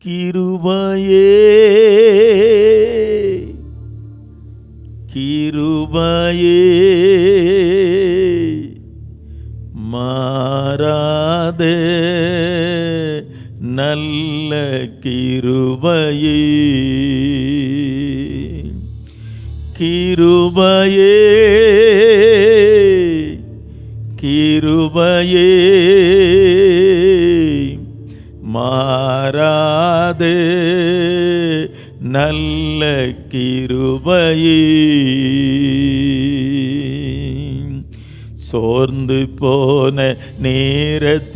கிருபையே கிருபையே மாறாத நல்ல கிருபையே கிருபையே கிருபையே மாறாத நல்ல கிருபையே சோர்ந்து போன நேரத்திலெல்லாம்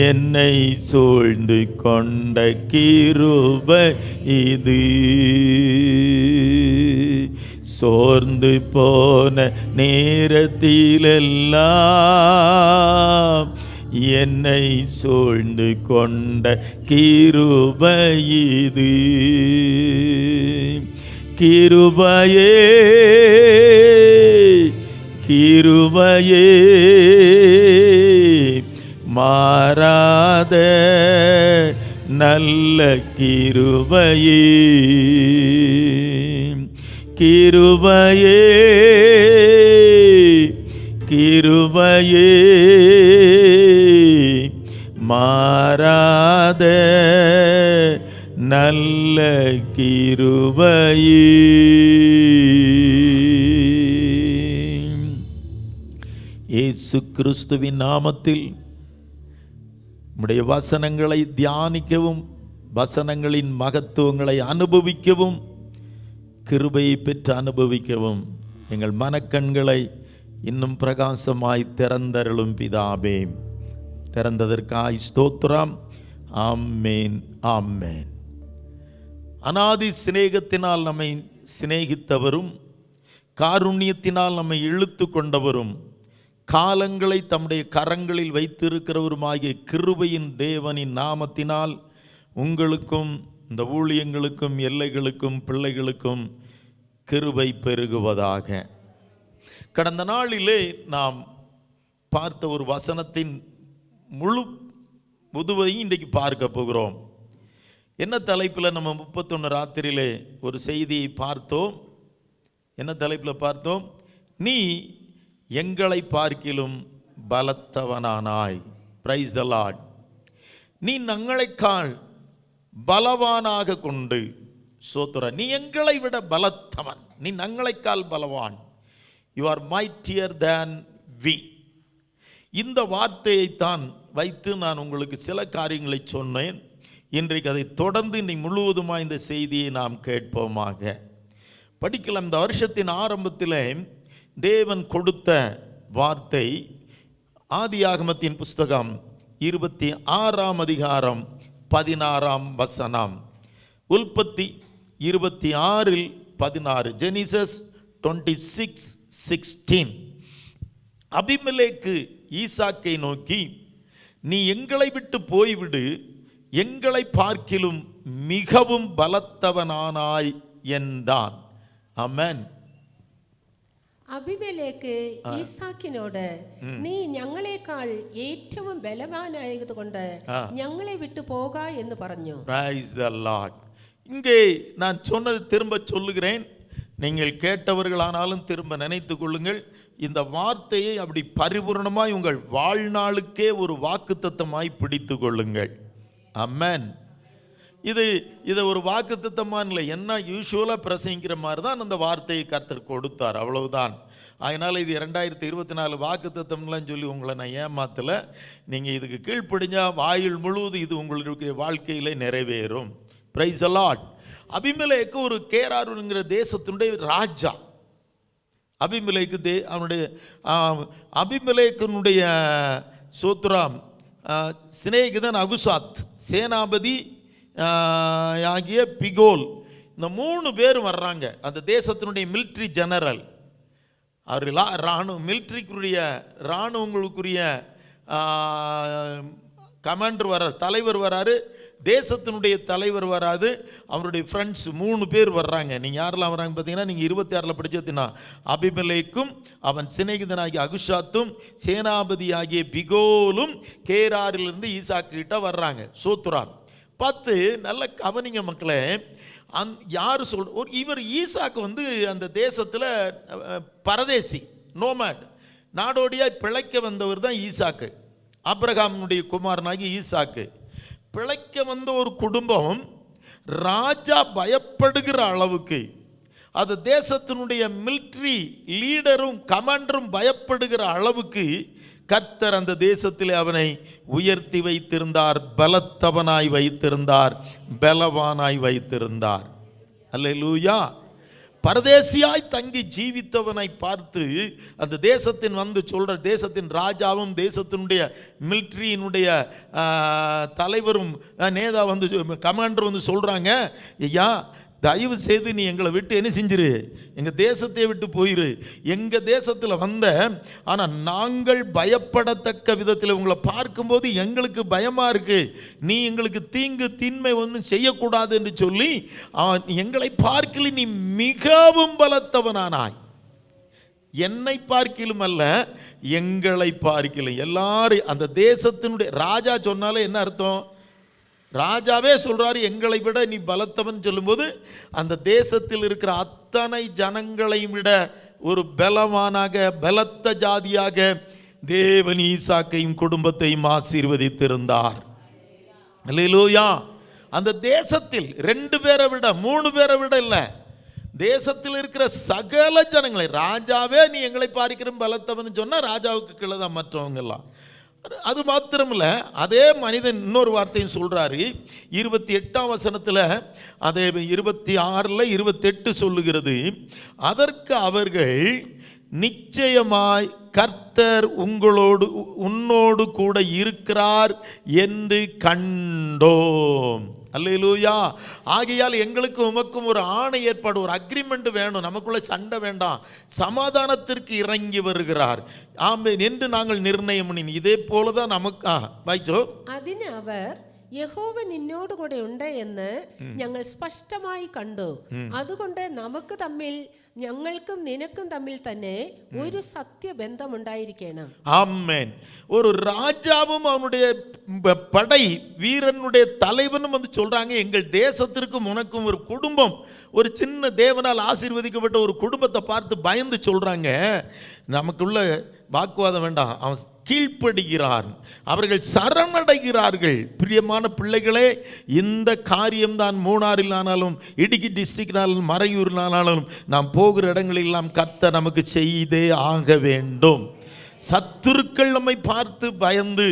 என்னை சூழ்ந்து கொண்ட கிருபை இது. சோர்ந்து போன நேரத்திலெல்லாம் என்னை சூழ்ந்து கொண்ட கிருபை இது. கிருபையே கிருபையே மாறாத நல்ல கிருபையே கிருபையே கிருபையே மாறாத நல்ல கிருபையே. இயேசு கிறிஸ்துவின் நாமத்தில் உம்முடைய வசனங்களை தியானிக்கவும் வசனங்களின் மகத்துவங்களை அனுபவிக்கவும் கிருபையை பெற்று அனுபவிக்கவும் எங்கள் மனக்கண்களை இன்னும் பிரகாசமாய் திறந்தருளும் பிதாவே. திறந்ததற்காய் ஸ்தோத்திரம். ஆமேன் ஆமேன். அநாதி சிநேகத்தினால் நம்மை சிநேகித்தவரும் காருண்யத்தினால் நம்மை இழுத்து கொண்டவரும் காலங்களை தம்முடைய கரங்களில் வைத்திருக்கிறவருமாகிய கிருபையின் தேவனின் நாமத்தினால் உங்களுக்கும் இந்த ஊழியங்களுக்கும் எல்லைகளுக்கும் பிள்ளைகளுக்கும் கிருபை பெருகுவதாக. கடந்த நாளிலே நாம் பார்த்த ஒரு வசனத்தின் முழு முதுவையும் இன்றைக்கு பார்க்க போகிறோம். என்ன தலைப்பில் நம்ம 31 ராத்திரியிலே ஒரு செய்தியை பார்த்தோம். என்ன தலைப்பில் பார்த்தோம்? நீ எங்களை பார்க்கிலும் பலத்தவனானாய். Praise the Lord. நீ நங்களைக்காள் பலவானாக கொண்டு சோத்துற. நீ எங்களை விட பலத்தவன், நீ நங்களைக்கால் பலவான். You are mightier than we. இந்த வார்த்தையைத்தான் வைத்து நான் உங்களுக்கு சில காரியங்களை சொன்னேன். இன்றைக்கு அதை தொடர்ந்து இன்னைக்கு முழுவதுமாக இந்த செய்தியை நாம் கேட்போமாக. படிக்கலாம். இந்த வருஷத்தின் ஆரம்பத்தில் தேவன் கொடுத்த வார்த்தை ஆதியாகமத்தின் புஸ்தகம் 26ஆம் அதிகாரம் 16ஆம் வசனம். உல்பத்தி 26:16. ஜெனிசஸ் 26:16. அபிமெலேக்கு ஈசாக்கை நோக்கி, நீ எங்களை விட்டு போய்விடு, எங்களை பார்க்கிலும் மிகவும் பலத்தவனானாய் என்றான். ஆமென். അബിമേലെക്ക് ഈസാക്കിനോട് നീ ഞങ്ങളെക്കാൾ ഏറ്റവും ബലവാനായതുകൊണ്ട് ഞങ്ങളെ വിട്ടു പോക എന്ന് പറഞ്ഞു. Praise the Lord. இங்கே நான் சொன்னது திரும்ப சொல்லுகிறேன். நீங்கள் கேட்டவர்களானாலும் திரும்ப நினைத்துக் கொள்ளுங்கள். இந்த வார்த்தையை அப்படி பரிபூர்ணமாய் உங்கள் வாழ்நாளுக்கே ஒரு வாக்குத்தத்தமாய் பிடித்து கொள்ளுங்கள். ஆமென். இது ஒரு வாக்குத்தத்தமாக இல்லை, என்ன யூசுவலாக பிரசங்கிக்கிற மாதிரி தான் அந்த வார்த்தையை கர்த்தர் கொடுத்தார், அவ்வளவுதான். அதனால் இது 2024 வாக்குத்தத்தம்லாம் சொல்லி உங்களை நான் ஏமாத்தலை. நீங்கள் இதுக்கு கீழ்ப்படிஞ்சால் வாயில் முழுவதும் இது உங்களுடைய வாழ்க்கையில் நிறைவேறும். Praise the Lord. அபிமெலேக்கு ஒரு கேராருங்கிற தேசத்தினுடைய ராஜா. அபிமெலேக்கினுடைய சோத்ராம் சிநேகிதன் அகுசாத், சேனாபதி ஆகிய பிகோல், இந்த 3 பேரும் வர்றாங்க. அந்த தேசத்தினுடைய மிலிட்ரி ஜெனரல். அவர் மிலிட்ரிக்குரிய இராணுவங்களுக்குரிய கமாண்டர் வர்றார், தலைவர் வர்றாரு. தேசத்தினுடைய தலைவர் வராது, அவருடைய ஃப்ரெண்ட்ஸ் 3 பேர் வர்றாங்க. நீங்கள் யாரெல்லாம் வர்றாங்க பார்த்தீங்கன்னா, நீங்கள் 26 படிச்சதுன்னா அபிமெலேக்கும் அவன் சிநேகிதனாகிய அகுஷாத்தும் சேனாபதியாகிய பிகோலும் கேராரிலிருந்து ஈசாக்கு கிட்ட வர்றாங்க. சோத்ரான் 10. நல்ல கவனிங்க மக்களே. யார் இவர் ஈசாக்கு அந்த தேசத்தில் பரதேசி, நோமேட், நாடோடியாய் பிழைக்க வந்தவர் தான் ஈசாக்கு. ஆபிரகாமுடைய குமாரனாகி ஈசாக்கு. பிழைக்க வந்த ஒரு குடும்பம் ராஜா பயப்படுகிற அளவுக்கு, அது தேசத்தினுடைய மிலிட்ரி லீடரும் கமாண்டரும் பயப்படுகிற அளவுக்கு கர்த்தர் அந்த தேசத்தில் அவனை உயர்த்தி வைத்திருந்தார், பலத்தவனாய் வைத்திருந்தார், பலவானாய் வைத்திருந்தார். அல்லேலூயா. பரதேசியாய் தங்கி ஜீவித்தவனை பார்த்து அந்த தேசத்தின் சொல்ற தேசத்தின் ராஜாவும் தேசத்தினுடைய மிலிட்ரியினுடைய தலைவரும் நேதா கமாண்டர் சொல்றாங்க, ஐயா தயவு செய்து நீ எங்களை விட்டு என்ன செஞ்சிரு, எங்கள் தேசத்தை விட்டு போயிரு. எங்கள் தேசத்தில் வந்த, ஆனால் நாங்கள் பயப்படத்தக்க விதத்தில் உங்களை பார்க்கும்போது எங்களுக்கு பயமாக இருக்கு. நீ எங்களுக்கு தீங்கு தின்மை ஒன்றும் செய்யக்கூடாது என்று சொல்லி எங்களை பார்க்கல நீ மிகவும் பலத்தவனானாய். என்னை பார்க்கிலும் அல்ல, எங்களை பார்க்கிலும். எல்லாரும் அந்த தேசத்தினுடைய ராஜா சொன்னாலே என்ன அர்த்தம்? ராஜாவே சொல்றாரு எங்களை விட நீ பலத்தவன் சொல்லும்போது அந்த தேசத்தில் இருக்கிற அத்தனை ஜனங்களை விட ஒரு பலவானாக பலத்த ஜாதியாக தேவன் ஈசாக்கையும் குடும்பத்தையும் ஆசீர்வதித்திருந்தார். அல்லேலூயா. அந்த தேசத்தில் 2 பேரை விட 3 பேரை விட இல்லை, தேசத்தில் இருக்கிற சகல ஜனங்களை, ராஜாவே நீ எங்களை பார்க்கிற பலத்தவன் சொன்னா ராஜாவுக்கு கீழே தான் மற்றவங்க எல்லாம். அது மாத்திரமில்ல, அதே மனிதன் இன்னொரு வார்த்தையும் சொல்றாரு. 28ஆம் வசனத்தில், அதே 26 28 சொல்லுகிறது, அதற்கு அவர்கள் நிச்சயமாய் கர்த்தர் உன்னோடு கூட இருக்கிறார் என்று கண்டோம். அல்லேலூயா. ஆகையால் எங்களுக்கு உமக்கும் ஒரு ஆணை ஏற்பாடு, ஒரு அக்ரிமெண்ட் வேணும், நமக்குள்ள சண்டை வேண்டாம், சமாதானத்திற்கு இறங்கி வருகிறார் ஆமென் என்று நாங்கள் நிர்ணயம் பண்ணி. இதே போலதான் நமக்கு വായിച്ചോ. അതിന് അവർ യഹോവ നിന്നോട് കൂടെ ഉണ്ട് എന്ന് ഞങ്ങൾ സ്പഷ്ടമായി കണ്ടു. അതുകൊണ്ട് നമുക്ക് തമ്മിൽ, ഞങ്ങൾക്കും നിനക്കും തമ്മിൽ തന്നെ ഒരു സത്യബന്ധം ഉണ്ടായിരിക്കണം. ஆமென். ஒரு ராஜாவும் அவனுடைய படை வீரனுடைய தலைவனும் சொல்றாங்க, எங்கள் தேசத்திற்கும் உனக்கும் ஒரு குடும்பம், ஒரு சின்ன தேவனால் ஆசீர்வதிக்கப்பட்ட ஒரு குடும்பத்தை பார்த்து பயந்து சொல்றாங்க, நமக்குள்ள வாக்குவாதம் வேண்டாம், அவன் கீழ்ப்படுகிறான், அவர்கள் சரணடைகிறார்கள். பிரியமான பிள்ளைகளே, இந்த காரியம்தான் மூணாறில் ஆனாலும் இடுக்கி டிஸ்ட்ரிக்ட்னாலும் மறையூரிலானாலும் நாம் போகிற இடங்களெல்லாம் கர்த்தர் நமக்கு செய்தே ஆக வேண்டும். சத்துருக்கள் நம்மை பார்த்து பயந்து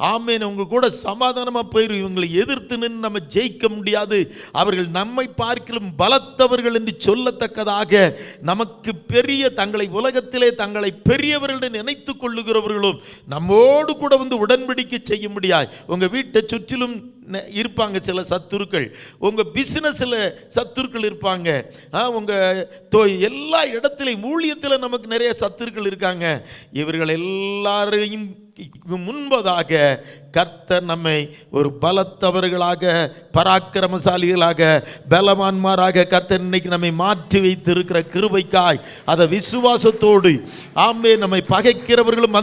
ஆமென் உங்க கூட சமாதானமாக போயிடும், இவங்களை எதிர்த்து நின்று நம்ம ஜெயிக்க முடியாது, அவர்கள் நம்மை பார்க்கிலும் பலத்தவர்கள் என்று சொல்லத்தக்கதாக நமக்கு பெரிய தங்களை உலகத்திலே தங்களை பெரியவர்கள் நினைத்து கொள்ளுகிறவர்களும் நம்மோடு கூட உடன்படிக்கை செய்ய முடியாது. உங்க வீட்டை சுற்றிலும் இருப்பாங்க சில சத்துருக்கள், உங்க பிசினஸ்ல சத்துருக்கள் இருப்பாங்க, உங்க எல்லா இடத்திலையும் ஊழியத்தில் நமக்கு நிறைய சத்துருக்கள் இருக்காங்க. இவர்கள் எல்லாரையும் முன்பதாக கர்த்தர் நம்மை ஒரு பலத்தவர்களாக பராக்கிரமசாலிகளாக பலவான்மாராக கர்த்தர் இன்னைக்கு நம்மை மாற்றி வைத்திருக்கிற கிருபைக்காய் அதை விசுவாசத்தோடு ஆமென் நம்மை பகைக்கிறவர்களும்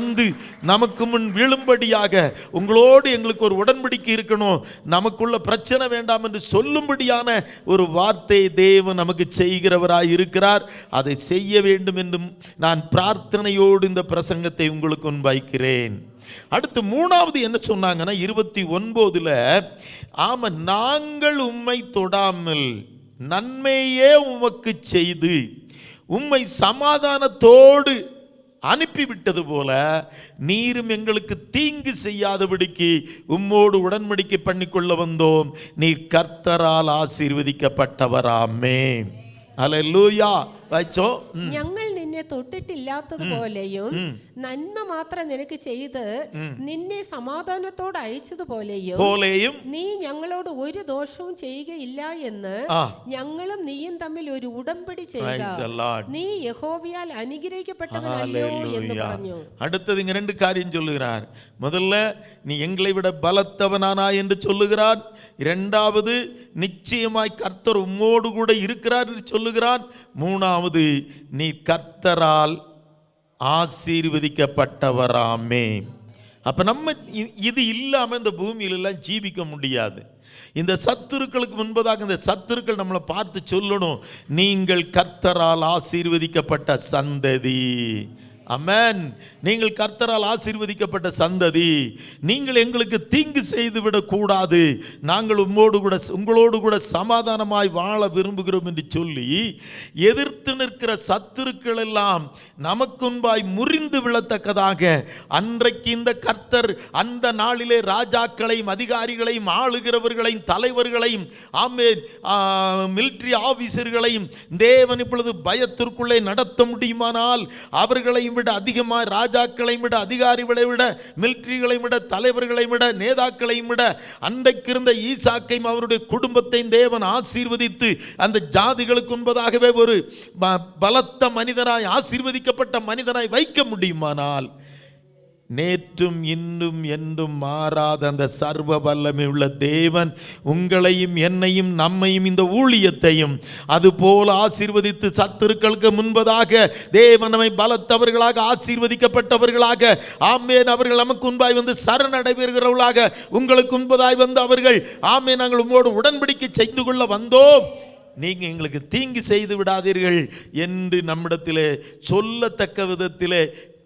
நமக்கு முன் விழும்படியாக உங்களோடு எங்களுக்கு ஒரு உடன்படிக்கை இருக்கணும், நமக்குள்ள பிரச்சனை வேண்டாம் என்று சொல்லும்படியான ஒரு வார்த்தை தேவன் நமக்கு செய்கிறவராய் இருக்கிறார். அதை செய்ய வேண்டும் என்றும் நான் பிரார்த்தனையோடு இந்த பிரசங்கத்தை உங்களுக்கு முன்வைக்கிறேன். அடுத்து மூணாவது என்ன சொன்னாங்கன்னா 29 ஆமா, நாங்கள் உம்மை தொடாமல் நன்மையே உமக்கு செய்து உம்மை சமாதானத்தோடு அனுப்பிவிட்டது போல நீரும் எங்களுக்கு தீங்கு செய்யாதபடிக்கு உம்மோடு உடன்படிக்கை பண்ணிக்கொள்ள வந்தோம், நீர் கர்த்தரால் ஆசீர்வதிக்கப்பட்டவராமே. அல்லேலூயா. வாய்ச்சோ. ഞങ്ങൾ നിന്നെ തൊട്ടിട്ടില്ലാത്തതുപോലെയും നന്മ മാത്രം നിനക്ക് ചെയ്ത് നിന്നെ സമാധാനത്തോടെ അയച്ചതുപോലെയും നീ ഞങ്ങളോട് ഒരു ദോഷവും ചെയ്യുകയില്ല എന്ന് ഞങ്ങളും നീയും തമ്മിൽ ഒരു ഉടമ്പടി ചെയ്യുക. നീ യഹോവയാൽ അനുഗ്രഹിക്കപ്പെട്ടവനല്ലോ എന്ന് പറഞ്ഞു. அடுத்தது இங்க ரெண்டு காரியம் சொல்லுகிறார். முதல்ல நீ எங்களை விட பலத்தவனானா என்று சொல்லுகிறார். இரண்டாவது நிச்சயமாய் கர்த்தர் உம்மோடு கூட இருக்கிறார் என்று சொல்லுகிறார். மூணாவது நீ கர்த்தரால் ஆசீர்வதிக்கப்பட்டவராமே. அப்ப நம்ம இது இல்லாம இந்த பூமியில எல்லாம் ஜீவிக்க முடியாது. இந்த சத்துருக்களுக்கு முன்பதாக இந்த சத்துருக்கள் நம்மளை பார்த்து சொல்லணும், நீங்கள் கர்த்தரால் ஆசீர்வதிக்கப்பட்ட சந்ததி. அமேன். நீங்கள் கர்த்தரால் ஆசீர்வதிக்கப்பட்ட சந்ததி. நீங்கள் எங்களுக்கு தீங்கு செய்து விடக்கூடாது, நாங்கள் உங்களோடு கூட சமாதானமாய் வாழ விரும்புகிறோம் என்று சொல்லி எதிர்த்து நிற்கிற சத்துருக்கள் எல்லாம் நமக்குன்பாய் முறிந்து விழத்தக்கதாக அன்றைக்கு இந்த கர்த்தர் அந்த நாளிலே ராஜாக்களையும் அதிகாரிகளையும் ஆளுகிறவர்களையும் தலைவர்களையும் மிலிட்டரி ஆபீசர்களையும் தேவன் இப்பொழுது பயத்திற்குள்ளே நடத்த முடியுமானால் அவர்களையும் விட அதிகமாக ராஜாக்களை விட அதிகாரிகளை விட மிலிட்டரிகளை விட தலைவர்களை விட நேதாக்களையும் விட அன்றைக்கு இருந்த ஈசாக்கையும் அவருடைய குடும்பத்தையும் தேவன் ஆசீர்வதித்து அந்த ஜாதிகளுக்கு முன்பதாகவே ஒரு பலத்த மனிதனாய் ஆசீர்வதிக்கப்பட்ட மனிதனாய் வைக்க முடியுமானால் நேற்றும் இன்னும் என்றும் மாறாத அந்த சர்வ வல்லமை உள்ள தேவன் உங்களையும் என்னையும் நம்மையும் இந்த ஊழியத்தையும் அதுபோல ஆசீர்வதித்து சத்துருக்களுக்கு முன்பதாக தேவன் நம்மை பலத்தவர்களாக ஆசீர்வதிக்கப்பட்டவர்களாக ஆமென் அவர்கள் நமக்கு முன்பாய் வந்து சரணடைவர்களாக உங்களுக்கு முன்பதாய் வந்து அவர்கள் ஆமென் நாங்கள் உங்களோடு உடன்படிக்கை செய்து கொள்ள வந்தோம், நீங்க எங்களுக்கு தீங்கு செய்து விடாதீர்கள் என்று நம்மிடத்திலே சொல்லத்தக்க விதத்திலே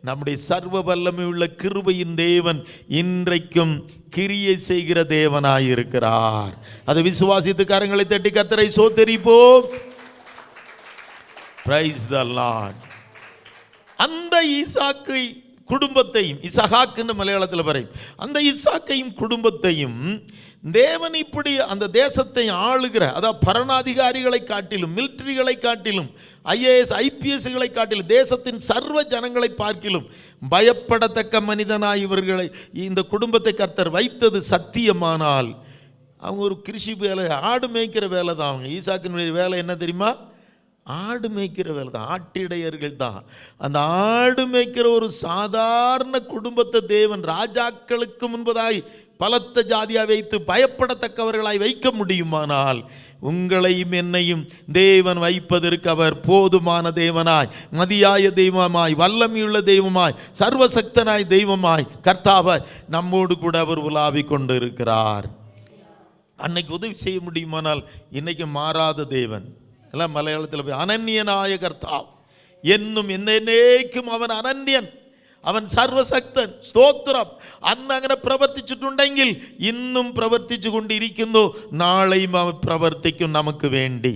நம்முடைய சர்வ வல்லமை உள்ள கிருபையின் தேவன் இன்றைக்கும் கிரியை செய்கிற தேவனாயிருக்கிறார். அதை விசுவாசித்து கரங்களை தட்டி கர்த்தரை ஸ்தோத்திரிப்போம். Praise the Lord. அந்த ஈசாக்கை குடும்பத்தையும், இசகாக்குன்னு மலையாளத்தில் வரையும், அந்த ஈசாக்கையும் குடும்பத்தையும் தேவன் இப்படி அந்த தேசத்தை ஆளுகிற அதாவது பரணாதிகாரிகளை காட்டிலும் மிலிட்டரிகளை காட்டிலும் ஐஏஎஸ் ஐபிஎஸ்களை காட்டிலும் தேசத்தின் சர்வ ஜனங்களை பார்க்கிலும் பயப்படத்தக்க மனிதனாய் இவர்களை இந்த குடும்பத்தை கர்த்தர் வைத்தது சத்தியமானால் அவங்க ஒரு கிருஷி வேலை, ஆடு மேய்க்கிற வேலை தான். அவங்க ஈசாக்கினுடைய வேலை என்ன தெரியுமா? ஆடு மேய்க்கிற வேலை தான், ஆட்டிடையர்கள் தான். அந்த ஆடு மேய்க்கிற ஒரு சாதாரண குடும்பத்தை தேவன் ராஜாக்களுக்கு முன்பதாய் பலத்த ஜாதியாக வைத்து பயப்படத்தக்கவர்களாய் வைக்க முடியுமானால் உங்களையும் என்னையும் தேவன் வைப்பதற்கு அவர் போதுமான தேவனாய், மதியாய தெய்வமாய், வல்லமையுள்ள தெய்வமாய், சர்வசக்தனாய் தெய்வமாய் கர்த்தாவாய் நம்மோடு கூட அவர் உலாவிக் கொண்டு இருக்கிறார். அன்னைக்கு உதவி செய்ய முடியுமானால் இன்னைக்கு மாறாத தேவன். எல்லாம் மலையாளத்தில் போய் அனன்யனாய கர்த்தா என்னும் എന്നേക്കും അവൻ അനന്യൻ, അവൻ സർവശക്തൻ. സ്തോത്രം. അന്ന് അങ്ങനെ പ്രവർത്തിച്ചിട്ടുണ്ടെങ്കിൽ ഇന്നും പ്രവർത്തിച്ചു കൊണ്ടിരിക്കുന്നു, നാളെയും അവൻ പ്രവർത്തിക്കും നമുക്ക് വേണ്ടി.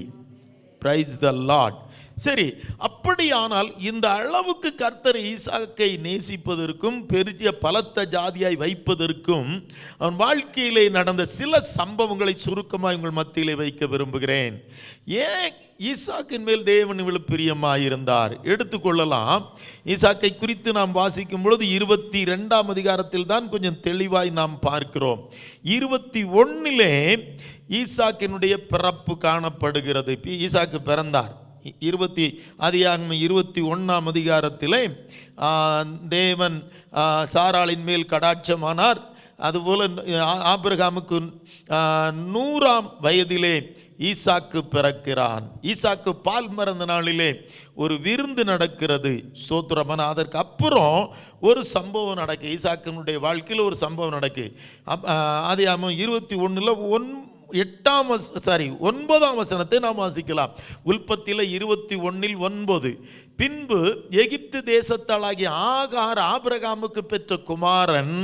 Praise the Lord. சரி, அப்படியானால் இந்த அளவுக்கு கர்த்தர் ஈசாக்கை நேசிப்பதற்கும் பெரிய பலத்த ஜாதியாய் வைப்பதற்கும் அவன் வாழ்க்கையிலே நடந்த சில சம்பவங்களை சுருக்கமாக உங்கள் மத்தியிலே வைக்க விரும்புகிறேன். ஏன் ஈசாக்கின் மேல் தேவன் இவ்வளவு பிரியமாயிருந்தார் எடுத்துக்கொள்ளலாம். ஈசாக்கை குறித்து நாம் வாசிக்கும் பொழுது 22ஆம் அதிகாரத்தில் தான் கொஞ்சம் தெளிவாய் நாம் பார்க்கிறோம். 21 ஈசாக்கினுடைய பிறப்பு காணப்படுகிறது. ஈசாக்கு பிறந்தார். 21ஆம் அதிகாரத்திலே தேவன் சாராளின் மேல் கடாட்சமானார். அதுபோல ஆபிரகாமுக்கு 100ஆம் வயதிலே ஈசாக்கு பிறக்கிறான். ஈசாக்கு பால் மறந்த நாளிலே ஒரு விருந்து நடக்கிறது. சோத்திரமான அதற்கு அப்புறம் ஒரு சம்பவம் நடக்கு. ஈசாக்கினுடைய வாழ்க்கையில் ஒரு சம்பவம் நடக்கு. ஆதியாகமம் 21 9ஆம் வசனத்தை நாம் வாசிக்கலாம். உல்பத்தில 21:9 பின்பு எகிப்து தேசத்தாளாகிய ஆகார் ஆபிரகாமுக்கு பெற்ற குமாரன்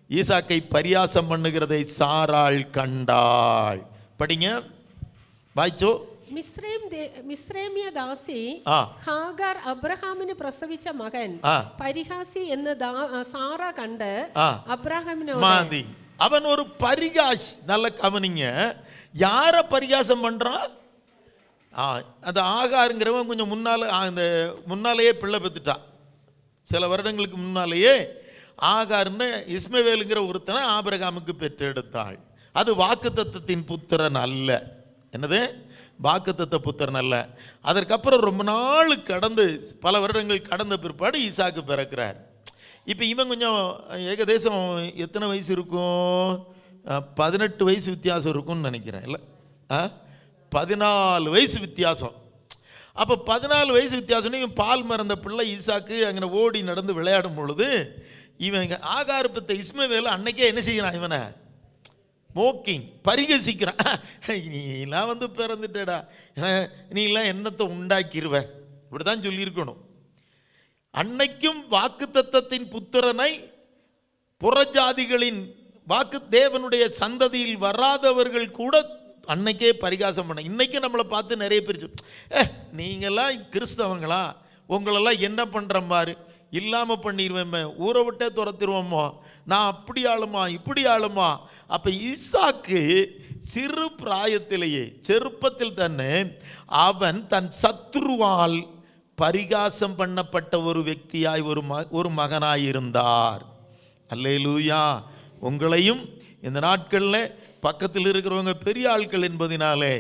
ஈசாக்கை பரியாசம் பண்ணுகிறதை சாராள் கண்டாள். படிங்க, வாய்ச்சோ. മിസ്രൈമ്യ ദാസി ഹാഗാർ അബ്രഹാമിന് പ്രസവിച്ച മകൻ പരിഹാസി എന്ന് സാറ കണ്ട് അബ്രഹാമിനോട് அவன் ஒரு பரிகாஷ். நல்ல கவனிங்க, யார பரிகாசம் பண்றான்? அந்த ஆகாருங்கிறவன் கொஞ்சம் முன்னாலேயே பிள்ளை பெற்றுட்டான். சில வருடங்களுக்கு முன்னாலேயே ஆகார்னு இஸ்மவேலுங்கிற ஒருத்தனை ஆபிரகாமுக்கு பெற்றெடுத்தாள். அது வாக்குத்தத்தத்தின் புத்திரன் அல்ல. என்னது? வாக்குத்தத்த புத்திரன் அல்ல. அதற்கப்புறம் ரொம்ப நாள் கடந்து, பல வருடங்கள் கடந்த பிற்பாடு ஈசாக்கு பிறக்கிறார். இப்போ இவன் கொஞ்சம் ஏகதேசம் எத்தனை வயசு இருக்கும்? 18 வயசு வித்தியாசம் இருக்கும்னு நினைக்கிறேன். இல்லை, 14 வயசு வித்தியாசம். அப்போ 14 வயசு வித்தியாசம்னு இவன் பால் மறந்த பிள்ளை ஈசாக்கு அங்கே ஓடி நடந்து விளையாடும் பொழுது இவன் ஆகார் பெத்த இஸ்மவேல் அன்னைக்கே என்ன செய்கிறான்? இவனை மோக்கிங், பரிகசிக்கிறான். நீலாம் பிறந்துட்டடா, நீலாம் என்னத்தை உண்டாக்கிடுவ, இப்படி தான் சொல்லியிருக்கணும். அன்னைக்கும் வாக்குத்தத்தத்தின் புத்திரனை புறஜாதிகளின் தேவனுடைய சந்ததியில் வராதவர்கள் கூட அன்னைக்கே பரிகாசம் பண்ண. இன்னைக்கு நம்மளை பார்த்து நிறைய பேர் நீங்களாம் கிறிஸ்தவங்களா, உங்களெல்லாம் என்ன பண்ணுற மாதிரி இல்லாமல் பண்ணிடுவேன், ஊரை விட்டே துரத்திடுவோமோ, நான் அப்படி ஆளுமா இப்படி ஆளுமா. அப்போ ஈசாக்கு சிறு பிராயத்திலேயே, செருப்பத்தில் തന്നെ அவன் தன் சத்ருவால் பரிகாசம் பண்ணப்பட்ட ஒரு వ్యక్తిயாய் ஒரு மகனாய் இருந்தார். அல்லேலூயா. உங்களையும் இந்த நாட்களில் பக்கத்தில் இருக்கிறவங்க பெரிய ஆட்கள் என்பதினாலே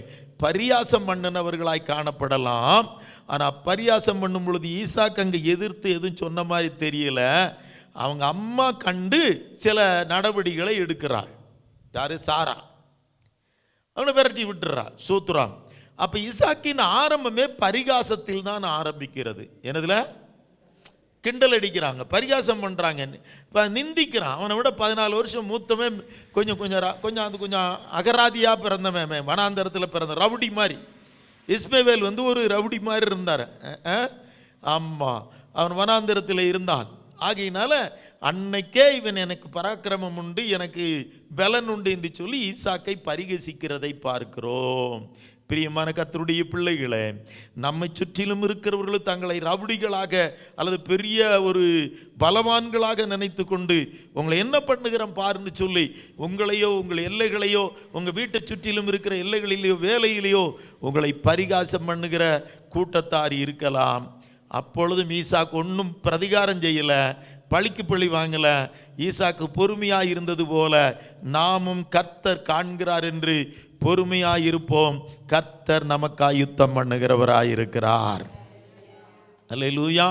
பரியாசம் பண்ணினவர்களாய் காணப்படலாம். ஆனால் பரியாசம் பண்ணும் பொழுது ஈசாக்கு அங்கே எதிர்த்து எதுவும் சொன்ன மாதிரி தெரியல. அவங்க அம்மா கண்டு சில நடவடிக்கைகளை எடுக்கிறாள். யாரு? சாரா. அவனை விரட்டி விட்டுறா, சூத்துறான். அப்போ ஈசாக்கின் ஆரம்பமே பரிகாசத்தில் தான் ஆரம்பிக்கிறது. என்னதுல? கிண்டல் அடிக்கிறாங்க, பரிகாசம் பண்ணுறாங்க, இப்போ நிந்திக்கிறான். அவனை விட 14 வருஷம் மூத்தமே கொஞ்சம் அகராதியாக பிறந்தவன், வனாந்தரத்தில் பிறந்த ரவுடி மாதிரி. இஸ்மவேல் ஒரு ரவுடி மாதிரி இருந்தார். ஆமாம், அவன் வனாந்தரத்தில் இருந்தான். ஆகையினால அன்னைக்கே இவன் எனக்கு பராக்கிரமம் உண்டு, எனக்கு பலன் உண்டு என்று சொல்லி ஈசாக்கை பரிகசிக்கிறதை பார்க்கிறோம். பிரியமான கர்த்தருடைய பிள்ளைகளே, நம்மை சுற்றிலும் இருக்கிறவர்களும் தங்களை ரவுடிகளாக அல்லது பெரிய ஒரு பலவான்களாக நினைத்து கொண்டு உங்களை என்ன பண்ணுகிறோம் பாருன்னு சொல்லி உங்களையோ உங்கள் எல்லைகளையோ உங்கள் வீட்டை சுற்றிலும் இருக்கிற எல்லைகளிலேயோ வேலையிலேயோ உங்களை பரிகாசம் பண்ணுகிற கூட்டத்தார் இருக்கலாம். அப்பொழுதும் ஈசாக்கு ஒன்றும் பிரதிகாரம் செய்யலை, பழிக்கு பழி வாங்கலை. ஈசாக்கு பொறுமையாக இருந்தது போல நாமும் கர்த்தர் காண்கிறார் என்று பொறுமையாயிருப்போம். கர்த்தர் நமக்காய் யுத்தம் பண்ணுகிறவராயிருக்கிறார். அல்லேலூயா.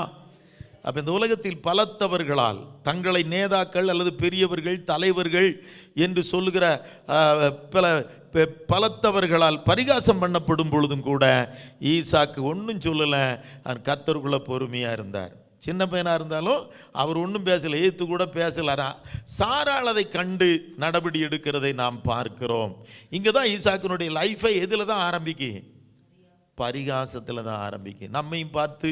அப்போ இந்த உலகத்தில் பலத்தவர்களால் தங்களை நேதாக்கள் அல்லது பெரியவர்கள் தலைவர்கள் என்று சொல்லுகிற பலத்தவர்களால் பரிகாசம் பண்ணப்படும் பொழுதும் கூட ஈசாக்கு ஒன்றும் சொல்லலை. கர்த்தருக்குள்ள பொறுமையாக இருந்தார். சின்ன பையனாக இருந்தாலும் அவர் ஒன்றும் பேசலை, ஏற்று கூட பேசலாரா. சாராள் அதை கண்டு நடவடி எடுக்கிறதை நாம் பார்க்கிறோம். இங்கே தான் ஈசாக்கினுடைய லைஃபை எதில் தான் ஆரம்பிக்கும்? பரிகாசத்தில் தான் ஆரம்பிக்கும். நம்மையும் பார்த்து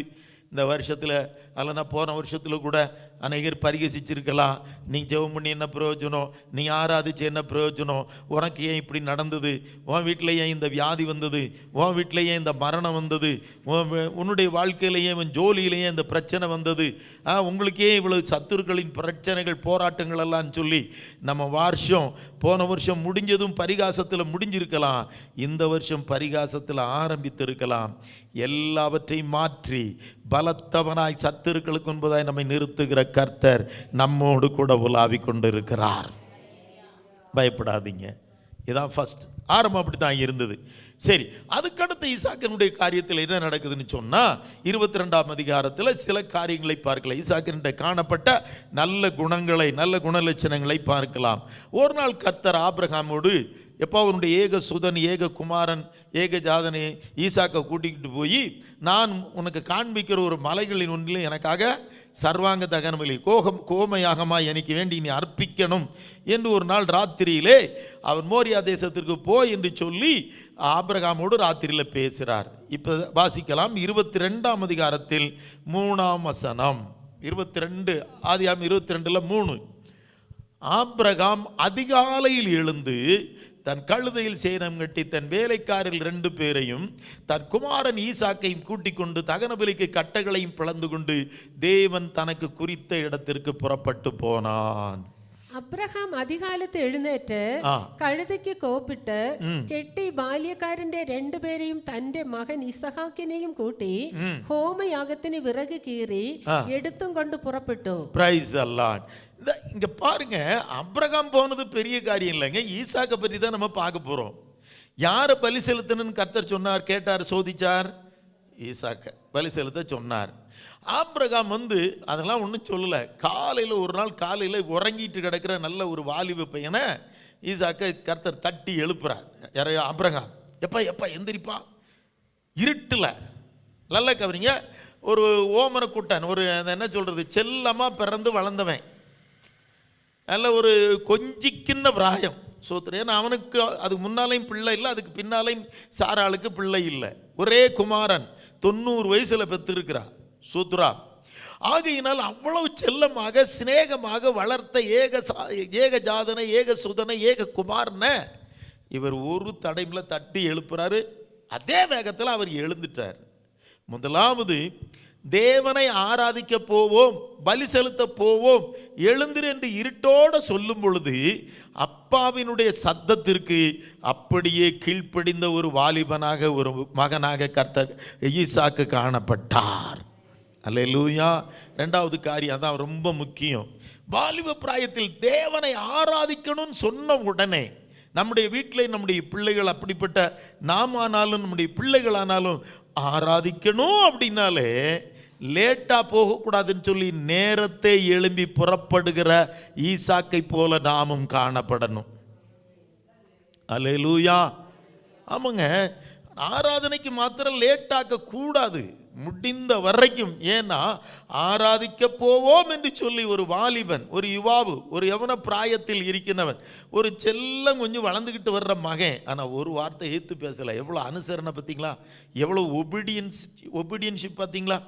இந்த வருஷத்தில் அல்லனா போன வருஷத்தில் கூட அநேகர் பரிகசிச்சிருக்கலாம். நீ ஜெபம் பண்ணி என்ன பிரயோஜனம், நீ ஆராதிச்சு என்ன பிரயோஜனம், உனக்கு ஏன் இப்படி நடந்தது, உன் வீட்டில் ஏன் இந்த வியாதி வந்தது, உன் வீட்டில் ஏன் இந்த மரணம் வந்தது, உன்னுடைய வாழ்க்கையிலேயே உன் ஜோலியிலேயே இந்த பிரச்சனை வந்தது, உங்களுக்கே இவ்வளவு சத்துருக்களின் பிரச்சனைகள் போராட்டங்கள் எல்லாம் சொல்லி நம்ம போன வருஷம் முடிஞ்சதும் பரிகாசத்தில் முடிஞ்சிருக்கலாம், இந்த வருஷம் பரிகாசத்தில் ஆரம்பித்திருக்கலாம். எல்லாவற்றையும் மாற்றி பலத்தவனாய் சத்துருக்களுக்கு என்பதாய் நம்மை நிறுத்துகிற கர்த்தர் நம்மோடு கூட உலாவி கொண்டு இருக்கிறார். பயப்படாதீங்க. இதான் ஃபர்ஸ்ட் ஆரம்பம். அப்படி தான் இருந்தது. சரி, அதுக்கடுத்து ஈசாக்கினுடைய காரியத்தில் என்ன நடக்குதுன்னு சொன்னால் 22ஆம் அதிகாரத்தில் சில காரியங்களை பார்க்கலாம். ஈசாக்கினுடைய காணப்பட்ட நல்ல குணங்களை, நல்ல குணலட்சணங்களை பார்க்கலாம். ஒரு நாள் கர்த்தர் ஆபிரகாமோடு எப்போ அவனுடைய ஏக சுதன், ஏக குமாரன், ஏக ஜாதனை ஈசாக்கை கூட்டிக்கிட்டு போய், நான் உனக்கு காண்பிக்கிற ஒரு மலைகளின் ஒன்றில் எனக்காக சர்வாங்க தகன பலி கோமயாகமா எனக்கு வேண்டி நீ அர்ப்பிக்கணும் என்று ஒரு நாள் ராத்திரியிலே அவன் மோரியா தேசத்திற்கு போய் என்று சொல்லி ஆபிரகாமோடு ராத்திரியில் பேசுகிறார். இப்போ வாசிக்கலாம் 22ஆம் அதிகாரத்தில் 3ஆம் வசனம். 22 ஆதியாகமம் 22:3. ஆபிரகாம் அதிகாலையில் எழுந்து தன் கழுதையில் சேணம் கட்டி தன் வேலைக்காரில் 2 பேரையும் தன் குமாரன் ஈசாக்கையும் கூட்டிக் கொண்டு தகனபலிக்கு கட்டைகளையும் பிளந்து கொண்டு தேவன் தனக்கு குறித்த இடத்திற்கு புறப்பட்டு போனான். അബ്രഹാം അതികാലത്ത് എഴുന്നേറ്റ് കഴുതയ്ക്ക് കോപ്പിട്ട് കെട്ടി ബാല്യക്കാരന്റെ രണ്ടുപേരെയും തന്റെ മകൻ ഇസഹാക്കിനെയും കൂട്ടി ഹോമയാഗത്തിന് വിറക് കീറി എടുത്തും കൊണ്ട് പുറപ്പെട്ടു. Praise the Lord. இங்க பாருங்க, அப்ரகாம் போனது பெரிய காரியம் இல்லைங்க. ஈசாக்கை பற்றி தான் நம்ம பார்க்க போறோம். யாரை பலி செலுத்தணும்னு கர்த்தர் சொன்னார், கேட்டார், சோதிச்சார்? ஈசாக்கை பலி செலுத்த சொன்னார். ஆபிரகாம் அதெல்லாம் ஒன்றும் சொல்லலை. காலையில் ஒரு நாள் காலையில் உறங்கிட்டு கிடக்கிற நல்ல ஒரு வாலிப பையனை ஈசாக்கை கர்த்தர் தட்டி எழுப்புறார். யாரையோ ஆபிரகாம், எப்பா எப்பா எந்திரிப்பா, இருட்டில் நல்ல கவனிங்க. ஒரு ஓமன கூட்டன், ஒரு என்ன சொல்கிறது, செல்லமாக பிறந்து வளர்ந்தவன், நல்ல ஒரு கொஞ்சிக்கின்ற பிராயம் சோத்திரம். ஏன்னா அவனுக்கு அதுக்கு முன்னாலையும் பிள்ளை இல்லை, அதுக்கு பின்னாலையும் சாராளுக்கு பிள்ளை இல்லை. ஒரே குமாரன் 90 வயசில் பெற்றிருக்கிறார் சூத்ரா. ஆகையினால் அவ்வளவு செல்லமாக சிநேகமாக வளர்த்த ஏக ஜாதனை, ஏக சுதனை, ஏக குமாரனை இவர் ஒரு தடைமில் தட்டி எழுப்புறாரு. அதே வேகத்தில் அவர் எழுந்துட்டார். முதலாவது, தேவனை ஆராதிக்க போவோம், பலி செலுத்த போவோம், எழுந்திரு என்று இருட்டோடு சொல்லும் பொழுது அப்பாவினுடைய சத்தத்திற்கு அப்படியே கீழ்ப்படிந்த ஒரு வாலிபனாக, ஒரு மகனாக கர்த்தர் ஈசாக்கு காணப்பட்டார். அல்லேலூயா. ரெண்டாவது காரியம் அதான் ரொம்ப முக்கியம். வாலிப பிராயத்தில் தேவனை ஆராதிக்கணும்னு சொன்ன உடனே நம்முடைய வீட்டில் நம்முடைய பிள்ளைகள், அப்படிப்பட்ட நாம் ஆனாலும் நம்முடைய பிள்ளைகளானாலும் ஆராதிக்கணும் அப்படின்னாலே லேட்டாக போகக்கூடாதுன்னு சொல்லி நேரத்தை எழும்பி புறப்படுகிற ஈசாக்கை போல நாமும் காணப்படணும். அல்லேலூயா. ஆமாங்க, ஆராதனைக்கு மாத்திரம் லேட்டாக்க கூடாது, முடிந்த வரைக்கும். ஏன்னா ஆராதிக்க போவோம் என்று சொல்லி ஒரு வாலிபன், ஒரு யுவாவு, ஒரு யவன பிராயத்தில் இருக்கிறவன், ஒரு செல்லம் கொஞ்சம் வளர்ந்துக்கிட்டு வர்ற மகன், ஆனால் ஒரு வார்த்தை ஏற்று பேசலை. எவ்வளோ அனுசரணை பார்த்தீங்களா, எவ்வளோ ஒபீடியன்ஷிப் பார்த்தீங்களா,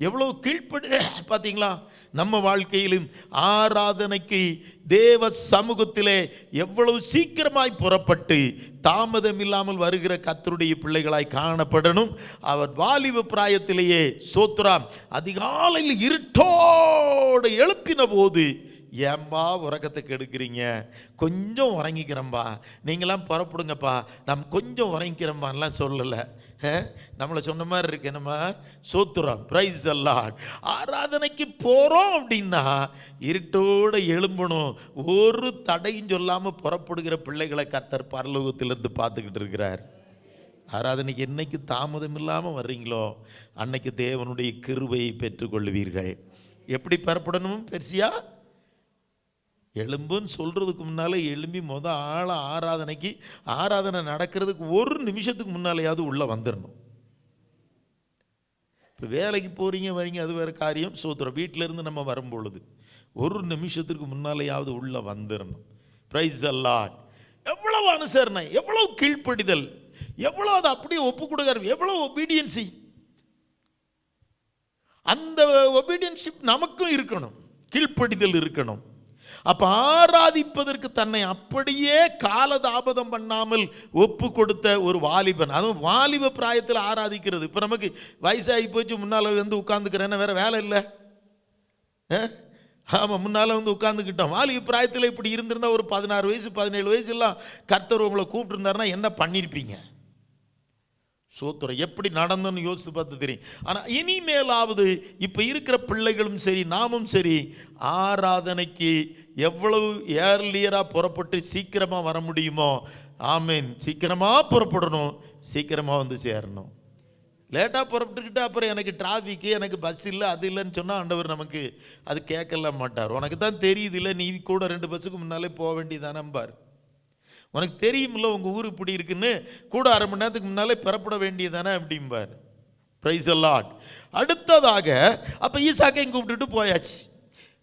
எவ்வளவு கீழ்ப்படி பார்த்தீங்களா. நம்ம வாழ்க்கையிலும் ஆராதனைக்கு தேவ சமூகத்திலே எவ்வளவு சீக்கிரமாய் புறப்பட்டு தாமதம் இல்லாமல் வருகிற கர்த்தருடைய பிள்ளைகளாய் காணப்படணும். அவர் வாலிப பிராயத்திலேயே சோத்ராம் அதிகாலையில் இருட்டோடு எழுப்பின போது, ஏம்பா உறக்கத்தை கெடுக்கிறீங்க, கொஞ்சம் உறங்கிக்கிறம்பா, நீங்களாம் புறப்படுங்கப்பா, நம்ம கொஞ்சம் உறங்கிக்கிறம்பான்லாம் சொல்லலை. நம்மளை சொன்ன மாதிரி இருக்கு நம்ம சோத்துறோம். Praise the Lord. ஆராதனைக்கு போகிறோம் அப்படின்னா இருட்டோடு எழும்பணும். ஒரு தடையும் சொல்லாமல் புறப்படுகிற பிள்ளைகளை கர்த்தர் பரலோகத்திலிருந்து பார்த்துக்கிட்டு இருக்கிறார். ஆராதனைக்கு என்னைக்கு தாமதம் இல்லாமல் வர்றீங்களோ அன்னைக்கு தேவனுடைய கிருபையை பெற்றுக்கொள்வீர்கள். எப்படி பெறப்படணும்? பெருசியா எலும்புன்னு சொல்கிறதுக்கு முன்னால் எழும்பி ஆராதனை நடக்கிறதுக்கு ஒரு நிமிஷத்துக்கு முன்னாலேயாவது உள்ளே வந்துடணும். இப்போ வேலைக்கு போகிறீங்க வரீங்க, அது வேறு காரியம். சோத்திரம். வீட்டிலேருந்து நம்ம வரும்பொழுது ஒரு நிமிஷத்துக்கு முன்னாலேயாவது உள்ளே வந்துடணும். Praise the Lord. எவ்வளவு அனுசரணை, எவ்வளவு கீழ்ப்படிதல், எவ்வளோ அதை அப்படியே ஒப்பு கொடுக்குற, எவ்வளோ ஒபீடியன்சி. அந்த ஒபீடியன்ஷிப் நமக்கும் இருக்கணும், கீழ்ப்படிதல் இருக்கணும். அப்போ ஆராதிப்பதற்கு தன்னை அப்படியே காலதாபதம் பண்ணாமல் ஒப்பு கொடுத்த ஒரு வாலிபன், அதுவும் வாலிப பிராயத்தில் ஆராதிக்கிறது. இப்போ நமக்கு வயசாகி போச்சு, முன்னால் உட்காந்துக்கிறேன்னா வேற வேலை இல்லை. ஆமாம், முன்னால் உட்காந்துக்கிட்டோம். வாலிப பிராயத்தில் இப்படி இருந்திருந்தால் ஒரு 16 வயசு 17 வயசுலாம் கர்த்தர் உங்களை கூப்பிட்டுருந்தாருன்னா என்ன பண்ணியிருப்பீங்க? சோத்திரம். எப்படி நடந்தோன்னு யோசித்து பார்த்து தெரியும். ஆனால் இனிமேலாவது இப்போ இருக்கிற பிள்ளைகளும் சரி நாமும் சரி ஆராதனைக்கு எவ்வளவு ஏர்லியராக புறப்பட்டு சீக்கிரமாக வர முடியுமோ, ஆமீன், சீக்கிரமாக புறப்படணும், சீக்கிரமாக சேரணும். லேட்டாக புறப்பட்டுக்கிட்டு அப்புறம் எனக்கு டிராஃபிக்கு, எனக்கு பஸ் இல்லை, அது இல்லைன்னு சொன்னால் ஆண்டவர் நமக்கு அது கேட்கல மாட்டார். உனக்கு தான் தெரியுது இல்லை, நீ கூட 2 பஸ்ஸுக்கு முன்னாலே போக வேண்டியதானம்பார். உனக்கு தெரியுமில்ல உங்கள் ஊர் இப்படி இருக்குன்னு, கூட 1/2 மணி நேரத்துக்கு முன்னாலே பெறப்பட வேண்டியதானே அப்படிம்பார். Praise the Lord. அடுத்ததாக அப்போ ஈசாக்கையும் கூப்பிட்டுட்டு போயாச்சு.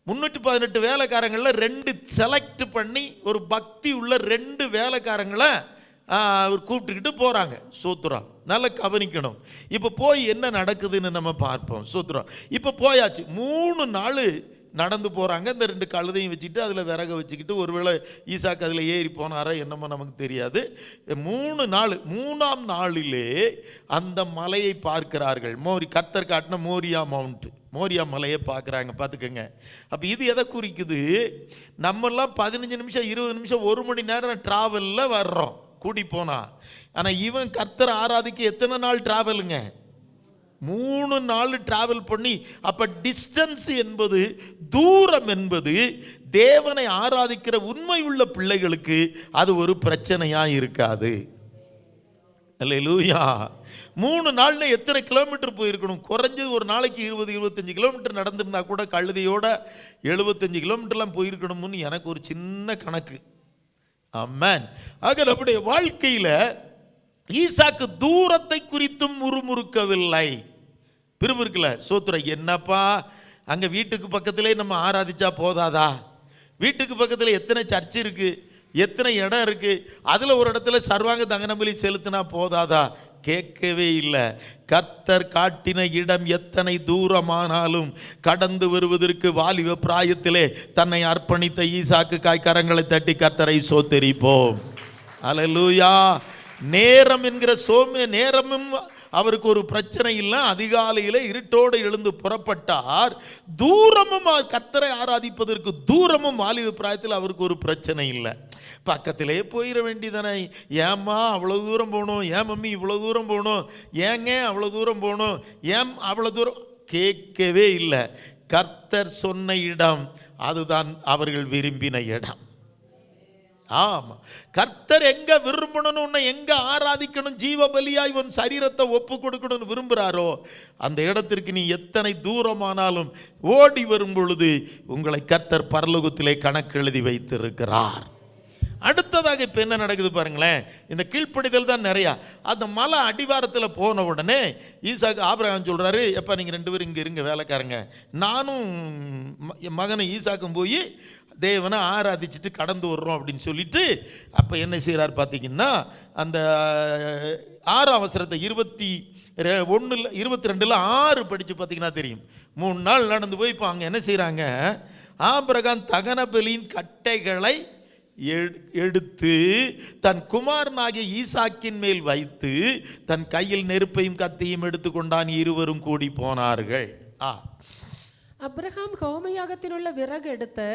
318 வேலைக்காரங்களில் 2 செலக்ட் பண்ணி ஒரு பக்தி உள்ள 2 வேலைக்காரங்களை அவர் கூப்பிட்டுக்கிட்டு போகிறாங்க. சோத்ரா. நல்லா கவனிக்கணும். இப்போ போய் என்ன நடக்குதுன்னு நம்ம பார்ப்போம். சோத்ரா. இப்போ போயாச்சு. 3 நாள் நடந்து போகிறாங்க. இந்த 2 கழுதையும் வச்சுக்கிட்டு அதில் விறக வச்சுக்கிட்டு, ஒருவேளை ஈசாக்கு அதில் ஏறி போனாரோ என்னமோ நமக்கு தெரியாது. 3 நாள், 3ஆம் நாளிலே அந்த மலையை பார்க்கிறார்கள். கர்த்தர் காட்டின மோரியா மவுண்ட், மோரியா மலையை பார்க்குறாங்க. பார்த்துக்கோங்க. அப்போ இது எதை குறிக்குது? நம்மெல்லாம் 15 நிமிஷம் 20 நிமிஷம் 1 மணி நேரம் ட்ராவலில் வர்றோம் கூடி போனா. ஆனால் இவன் கர்த்தரை ஆராதிக்க எத்தனை நாள் ட்ராவலுங்க? 3 நாள் டிராவல் பண்ணி. அப்ப டிஸ்டன்ஸ் என்பது, தூரம் என்பது தேவனை ஆராதிக்கிற உண்மை உள்ள பிள்ளைகளுக்கு அது ஒரு பிரச்சனையா இருக்காது. அல்லேலூயா. 3 நாள்ல எத்தனை கிலோமீட்டர் போயிருக்கணும்? குறைஞ்சது ஒரு நாளைக்கு 20-25 கிலோமீட்டர் நடந்திருந்தா கூட கழுதையோட 75 கிலோமீட்டர்லாம் போயிருக்கணும்னு எனக்கு ஒரு சின்ன கணக்கு. ஆமென். ஆக நம்முடைய வாழ்க்கையில ஈசாக்கு தூரத்தை குறித்தும் முறுமுறுக்கவில்லை. பிரிவிருக்கல சோத்திரம். என்னப்பா அங்கே வீட்டுக்கு பக்கத்திலே நம்ம ஆராதிச்சா போதாதா? வீட்டுக்கு பக்கத்தில் எத்தனை சர்ச் இருக்கு, எத்தனை இடம் இருக்கு, அதில் ஒரு இடத்துல சர்வாங்க தகனபலி செலுத்தினா போதாதா? கேட்கவே இல்லை. கர்த்தர் காட்டின இடம் எத்தனை தூரமானாலும் கடந்து வருவதற்கு வாலிப பிராயத்திலே தன்னை அர்ப்பணித்த ஈசாக்குக்காய் கரங்களை தட்டி கர்த்தரை சோத்தரிப்போம். அல்லேலூயா. நேரம் என்கிற நேரமும் அவருக்கு ஒரு பிரச்சனை இல்லை. அதிகாலையில் இருட்டோடு எழுந்து புறப்பட்டார். தூரமும் கர்த்தரை ஆராதிப்பதற்கு தூரமும் வாலிப பிராயத்தில் அவருக்கு ஒரு பிரச்சனை இல்லை. பக்கத்திலே போயிட வேண்டியதானே. ஏம்மா அவ்வளோ தூரம் போகணும்? ஏன் மம்மி இவ்வளோ தூரம் போகணும்? ஏங்க அவ்வளோ தூரம் போகணும்? ஏன் அவ்வளோ தூரம்? கேட்கவே இல்லை. கர்த்தர் சொன்ன இடம் அதுதான் அவர்கள் விரும்பின இடம். ஆமாம். கர்த்தர் எங்க விரும்பணும்னு, எங்க ஆராதிக்கணும், ஜீவ பலியாய் உன் சரீரத்தை ஒப்பு கொடுக்கணும்னு விரும்புகிறாரோ அந்த இடத்திற்கு நீ எத்தனை தூரமானாலும் ஓடி வரும் பொழுது உங்களை கர்த்தர் பரலோகத்திலே கணக்கு எழுதி வைத்திருக்கிறார். அடுத்ததாக இப்போ என்ன நடக்குது பாருங்களேன். இந்த கீழ்ப்படிதல் தான் நிறையா. அந்த மலை அடிவாரத்தில் போன உடனே ஈசாக்கு ஆபிரகாம் சொல்கிறாரு, எப்போ நீங்கள் 2 பேரும் இங்கே இருங்க வேலைக்காரங்க, நானும் என் மகனை ஈசாக்கும் போய் தேவனை ஆராதிச்சுட்டு கடந்து வர்றோம் அப்படின்னு சொல்லிட்டு, அப்போ என்ன செய்கிறார் பார்த்தீங்கன்னா, அந்த 6ஆம் வசனத்தை 22:6 படித்து பார்த்தீங்கன்னா தெரியும். 3 நாள் நடந்து போய் இப்போ அங்கே என்ன செய்கிறாங்க, ஆபிரகாம் தகன பலியின் கட்டைகளை எடுத்து தன் குமாரனாகிய ஈசாக்கின் மேல் வைத்து தன் கையில் நெருப்பையும் கத்தியும் எடுத்துக்கொண்டான். இருவரும் கூடி போனார்கள். അബ്രഹാം ഹോമയാഗത്തിനുള്ള വിറകെടുത്ത്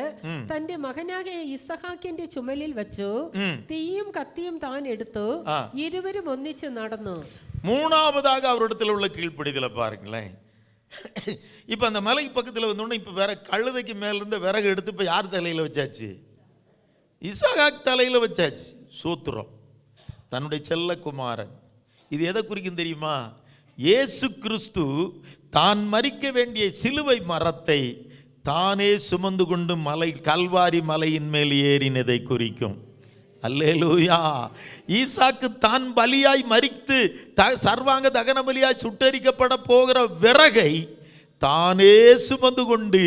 തന്റെ മകനായ ഇസഹാക്കിന്റെ ചുമലിൽ വെച്ചു. തീയും കത്തിയും താൻ എടുത്തു. ഇരുവരും ഒന്നിച്ച് നടന്നു. 3வது அவரிடத்தில் உள்ள கீழ்ப்படிதலை பாருங்களேன். இப்போ அந்த மலை பக்கத்தில் வந்தோடனே இப்போ வேற கழுதைக்கு மேலிருந்து விறகு எடுத்து இப்போ யார் தலையில் வச்சாச்சு? இசகாக் தலையில் வச்சாச்சு. சூத்திரம். தன்னுடைய செல்ல குமாரன். இது எதை குறிக்கும் தெரியுமா? இயேசு கிறிஸ்து தான் மரிக்க வேண்டிய சிலுவை மரத்தை தானே சுமந்து கொண்டு கல்வாரி மலையின் மேல் ஏறினதை குறிக்கும். அல்லேலூயா. ஈசாக்கு தான் பலியாய் மரித்து சர்வாங்க தகன பலியாய் சுட்டரிக்கப்பட போகிற விறகை தானே சுமந்து கொண்டு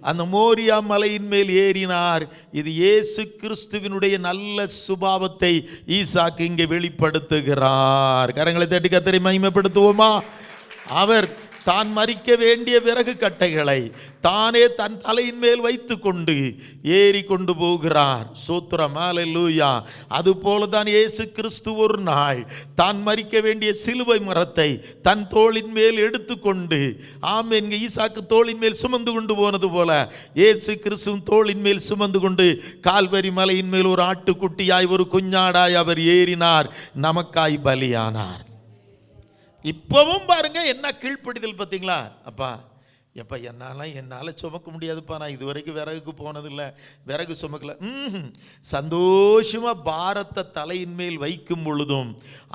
அந்த மோரியா மலையின் மேல் ஏறினார். இது இயேசு கிறிஸ்துவினுடைய நல்ல சுபாவத்தை ஈசாக்கு இங்கே வெளிப்படுத்துகிறார். கரங்களை தட்டி கர்த்தரை மகிமைப்படுத்துவோமா? அவர் தான் மரிக்க வேண்டிய விறகு கட்டைகளை தானே தன் தலையின் மேல் வைத்து கொண்டு ஏறி கொண்டு போகிறார். சோத்திரம். அல்லேலூயா. அதுபோல தான் இயேசு கிறிஸ்து ஒரு நாள் தான் மரிக்க வேண்டிய சிலுவை மரத்தை தன் தோளின் மேல் எடுத்துக்கொண்டு, ஆமென், ஈசாக்கு தோளின் மேல் சுமந்து கொண்டு போனது போல இயேசு கிறிஸ்து தோளின் மேல் சுமந்து கொண்டு கால்வரி மலையின் மேல் ஒரு ஆட்டுக்குட்டியாய் ஒரு குஞ்ஞாடாய் அவர் ஏறினார், நமக்காய் பலியானார். இப்பவும் பாருங்க என்ன கீழ்ப்படிதல் பார்த்தீங்களா? அப்பா எப்போ என்னால் சுமக்க முடியாதுப்பா, நான் இது வரைக்கும் விறகுக்கு போனதில்லை, விறகு சுமக்கல. சந்தோஷமாக பாரத்தை தலையின் மேல் வைக்கும் பொழுதும்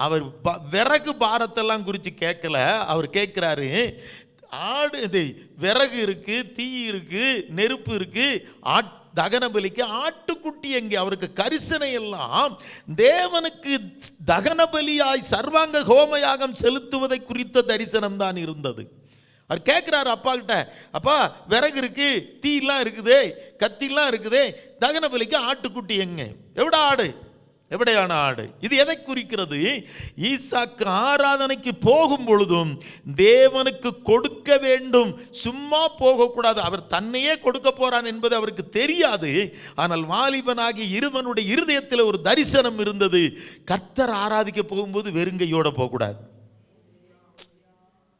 அவர் விறகு பாரத்தெல்லாம் குறித்து கேட்கல. அவர் கேட்குறாரு, இது விறகு இருக்கு, தீ இருக்கு, நெருப்பு இருக்கு, தகன பலிக்கு ஆட்டுக்குட்டி எங்கே? அவருக்கு கரிசனை எல்லாம் தேவனுக்கு தகன பலியாய் சர்வாங்க ஹோமயாகம் செலுத்துவதை குறித்த தரிசனம் தான் இருந்தது. அவர் கேட்கிறாரு அப்பா கிட்ட, அப்பா விறகு இருக்கு, தீலாம் இருக்குதே, கத்திலாம் இருக்குதே, தகன பலிக்கு ஆட்டுக்குட்டி எங்க? எவ்வளோ ஆடு? எப்படியான ஆடு? இது எதை குறிக்கிறது? ஈசாக்கு ஆராதனைக்கு போகும் பொழுதும் தேவனுக்கு கொடுக்க வேண்டும், சும்மா போகக்கூடாது. அவர் தன்னையே கொடுக்க போறான் என்பது அவருக்கு தெரியாது. ஆனால் வாலிபனாகி இருவனுடைய இருதயத்தில் ஒரு தரிசனம் இருந்தது. கர்த்தர் ஆராதிக்க போகும்போது வெறுங்கையோட போகக்கூடாது.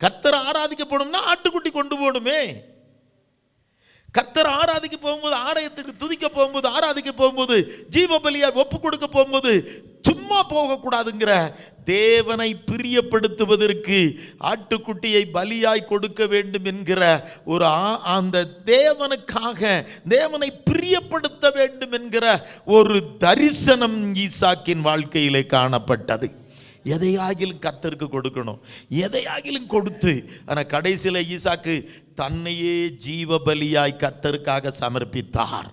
கர்த்தர் ஆராதிக்க போகணும்னா ஆட்டுக்குட்டி கொண்டு போகணுமே. கர்த்தர் ஆராதிக்க போகும்போது, ஆலயத்துக்கு துதிக்க போகும்போது, ஆராதிக்க போகும்போது, ஜீவ பலியை ஒப்பு கொடுக்க போகும்போது சும்மா போகக்கூடாதுங்கிற தேவனை பிரியப்படுத்துவதற்கு ஆட்டுக்குட்டியை பலியாய் கொடுக்க வேண்டும் என்கிற ஒரு அந்த தேவனுக்காக தேவனை பிரியப்படுத்த வேண்டும் என்கிற ஒரு தரிசனம் ஈசாக்கின் வாழ்க்கையிலே காணப்பட்டது. எதையாகிலும் கர்த்தருக்கு கொடுக்கணும், எதையாகிலும் கொடுத்து. ஆனால் கடைசியில் ஈசாக்கு தன்னையே ஜீவ பலியாய் கர்த்தருக்காக சமர்ப்பித்தார்.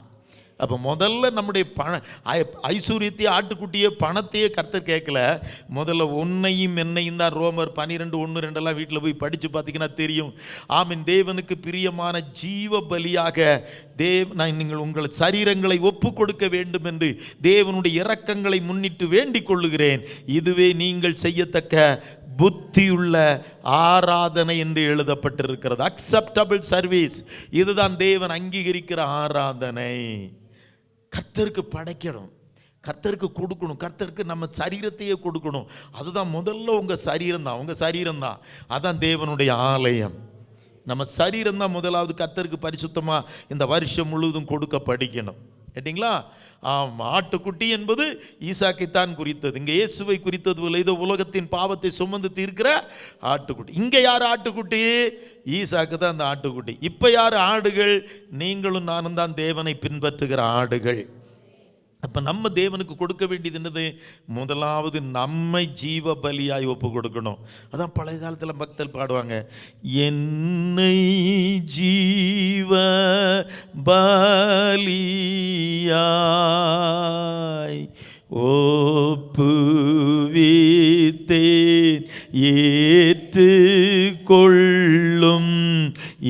அப்போ முதல்ல நம்முடைய ஐஸ்வர்யத்தையே, ஆட்டுக்குட்டியே, பணத்தையே கர்த்தர் கேட்கல. முதல்ல உன்னையும் என்னையும் தான். ரோமர் 12:1-2 வீட்டில் போய் படித்து பார்த்தீங்கன்னா தெரியும். ஆமீன். தேவனுக்கு பிரியமான ஜீவ பலியாக நீங்கள் உங்கள் சரீரங்களை ஒப்பு கொடுக்க வேண்டும் என்று தேவனுடைய இரக்கங்களை முன்னிட்டு வேண்டிக் கொள்ளுகிறேன். இதுவே நீங்கள் செய்யத்தக்க புத்தியுள்ள ஆராதனை என்று எழுதப்பட்டிருக்கிறது. Acceptable service. இதுதான் தேவன் அங்கீகரிக்கிற ஆராதனை. கர்த்தருக்கு படைக்கணும், கர்த்தருக்கு கொடுக்கணும், கர்த்தருக்கு நம்ம சரீரத்தையே கொடுக்கணும். அதுதான் முதல்ல உங்கள் சரீரம் தான், உங்கள் சரீரம் தான். அதான் தேவனுடைய ஆலயம். நம்ம சரீரம் தான் முதலாவது கர்த்தருக்கு பரிசுத்தமாக இந்த வருஷம் முழுவதும் கொடுக்க படிக்கணும். கேட்டிங்களா? ஆட்டுக்குட்டி என்பது ஈசாக்கைத்தான் குறித்தது. இங்கே இயேசுவை குறித்தது போல இதோ உலகத்தின் பாவத்தை சுமந்து தீர்க்கிற ஆட்டுக்குட்டி. இங்கே யார் ஆட்டுக்குட்டி? ஈசாக்கு தான் அந்த ஆட்டுக்குட்டி. இப்போ யார் ஆடுகள்? நீங்களும் நானும் தான் தேவனை பின்பற்றுகிற ஆடுகள். அப்போ நம்ம தேவனுக்கு கொடுக்க வேண்டியது என்னது? முதலாவது நம்மை ஜீவ பலியாய் ஒப்பு கொடுக்கணும். அதான் பழைய காலத்தில் பக்தர் பாடுவாங்க, என்னை ஜீவ பலியாய் ஒப்புவித்தேன் ஏற்று கொள்ளும்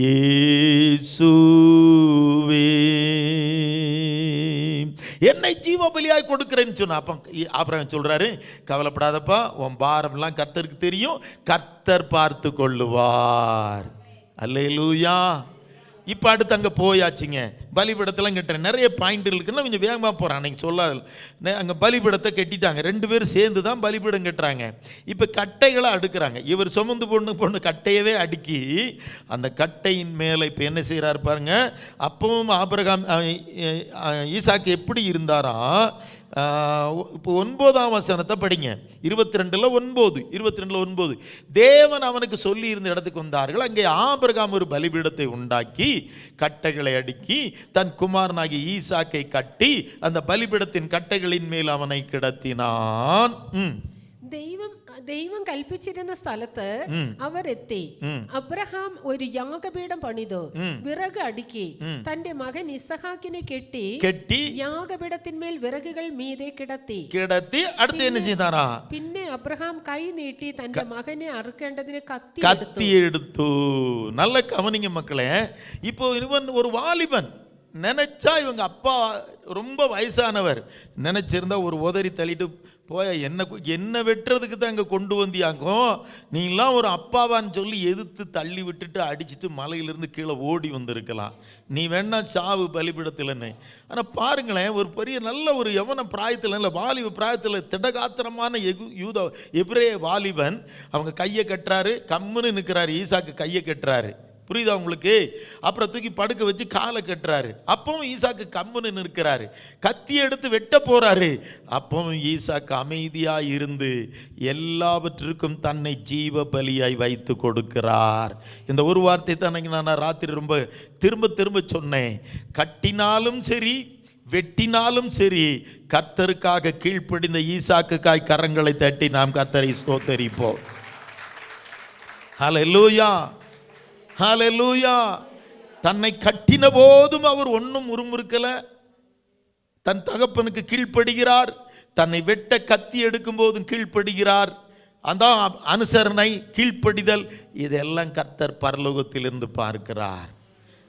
இயேசுவே, என்னை ஜீவ பலியாய் கொடுக்கிறேன்னு சொன்ன. அப்போ ஆபிரகாம் சொல்றாரு, கவலைப்படாதப்பா, உன் பாரம்லாம் கர்த்தருக்கு தெரியும், கர்த்தர் பார்த்து கொள்ளுவார். அல்லேலூயா. இப்போ அடுத்து அங்கே போயாச்சுங்க. பலிபீடத்தெல்லாம் கட்டுறேன். நிறைய பாயிண்ட் இருக்குன்னா கொஞ்சம் வேகமாக போகிறேன். அன்றைக்கி சொல்லாது. அங்கே பலிபீடத்தை கட்டிட்டாங்க. 2 பேரும் சேர்ந்து தான் பலிபீடம் கட்டுறாங்க. இப்போ கட்டைகளை அடுக்கிறாங்க. இவர் சுமந்து பொண்ணு கட்டையவே அடுக்கி அந்த கட்டையின் மேலே இப்போ என்ன செய்கிறாரு பாருங்க. அப்பவும் ஆபிரகாம் ஈசாக்கு எப்படி இருந்தாரா? இப்போ 9ஆம் வசனத்தை படிங்க. 22:9 தேவன் அவனுக்கு சொல்லி இருந்த இடத்துக்கு வந்தார்கள். அங்கே ஆபிரகாம் ஒரு பலிபீடத்தை உண்டாக்கி கட்டைகளை அடுக்கி தன் குமாரனாகி ஈசாக்கை கட்டி அந்த பலிபீடத்தின் கட்டைகளின் மேல் அவனை கிடத்தினான். ദൈവം കൽപ്പിച്ചിരുന്ന സ്ഥലത്ത് അവർ എത്തി. അബ്രഹാം ഒരു യാഗപീഠം പണിതു, വിറക് അടുക്കി, തന്റെ മകൻ ഇസഹാക്കിനെ കെട്ടി യാഗപീഠത്തിന്മേൽ വിറകുകൾ മീതെ കിടത്തി. അടുത്ത് என்ன செய்தாரா? പിന്നെ അബ്രഹാം കൈ നീട്ടി തന്റെ മകനെ അറുക്കേണ്ടതിന് கத்தி எடுத்து. நல்ல கவனிங்க மக்களே. இப்போ இவன் ஒரு வாலிபன். நினைச்சா இவங்க அப்பா ரொம்ப வயசானவர். நினைச்சிருந்தா ஒரு உதறி தள்ளிட்டு போய என்ன வெட்டுறதுக்கு தான் இங்கே கொண்டு வந்தியாக்கும், நீங்களாம் ஒரு அப்பாவான்னு சொல்லி எதிர்த்து தள்ளி விட்டுட்டு அடிச்சுட்டு மலையிலிருந்து கீழே ஓடி வந்திருக்கலாம். நீ வேணா சாவு பலிபீடத்தில்னு. ஆனால் பாருங்களேன், ஒரு பெரிய நல்ல ஒரு யவன பிராயத்தில், இல்லை வாலிப பிராயத்தில் திடகாத்திரமான எபிரேய வாலிபன் அவங்க கையை கட்டுறாரு, கம்முன்னு நிற்கிறாரு. ஈசாக்கு கையை கட்டுறாரு. புரியுதா உங்களுக்கு? அப்புறம் தூக்கி படுக்க வச்சு காலை கட்டுறாரு. அப்பவும் ஈசாக்கு கம்முன்னு நிற்கிறாரு. கத்தி எடுத்து வெட்ட போறாரு. அப்பவும் ஈசாக்கு அமைதியாய் இருந்து எல்லாவற்றிற்கும் தன்னை ஜீவ பலியாய் வைத்து கொடுக்கிறார். இந்த ஒரு வார்த்தை தான் நான் ராத்திரி ரொம்ப திரும்ப சொன்னேன். கட்டினாலும் சரி வெட்டினாலும் சரி கர்த்தருக்காக கீழ்ப்படிந்த ஈசாக்குக்காய் கரங்களை தட்டி நாம் கர்த்தரை ஸ்தோத்தரிப்போம். ஹல்லேலூயா, ஹல்லேலூயா. தன்னை கட்டின போதும் அவர் ஒன்றும் முறுமுறுக்கல. தன் தகப்பனுக்கு கீழ்ப்படுகிறார். தன்னை வெட்ட கத்தி எடுக்கும் போதும் கீழ்ப்படுகிறார். அதான் அனுசரணை, கீழ்ப்படிதல். இதெல்லாம் கர்த்தர் பரலோகத்திலிருந்து பார்க்கிறார்.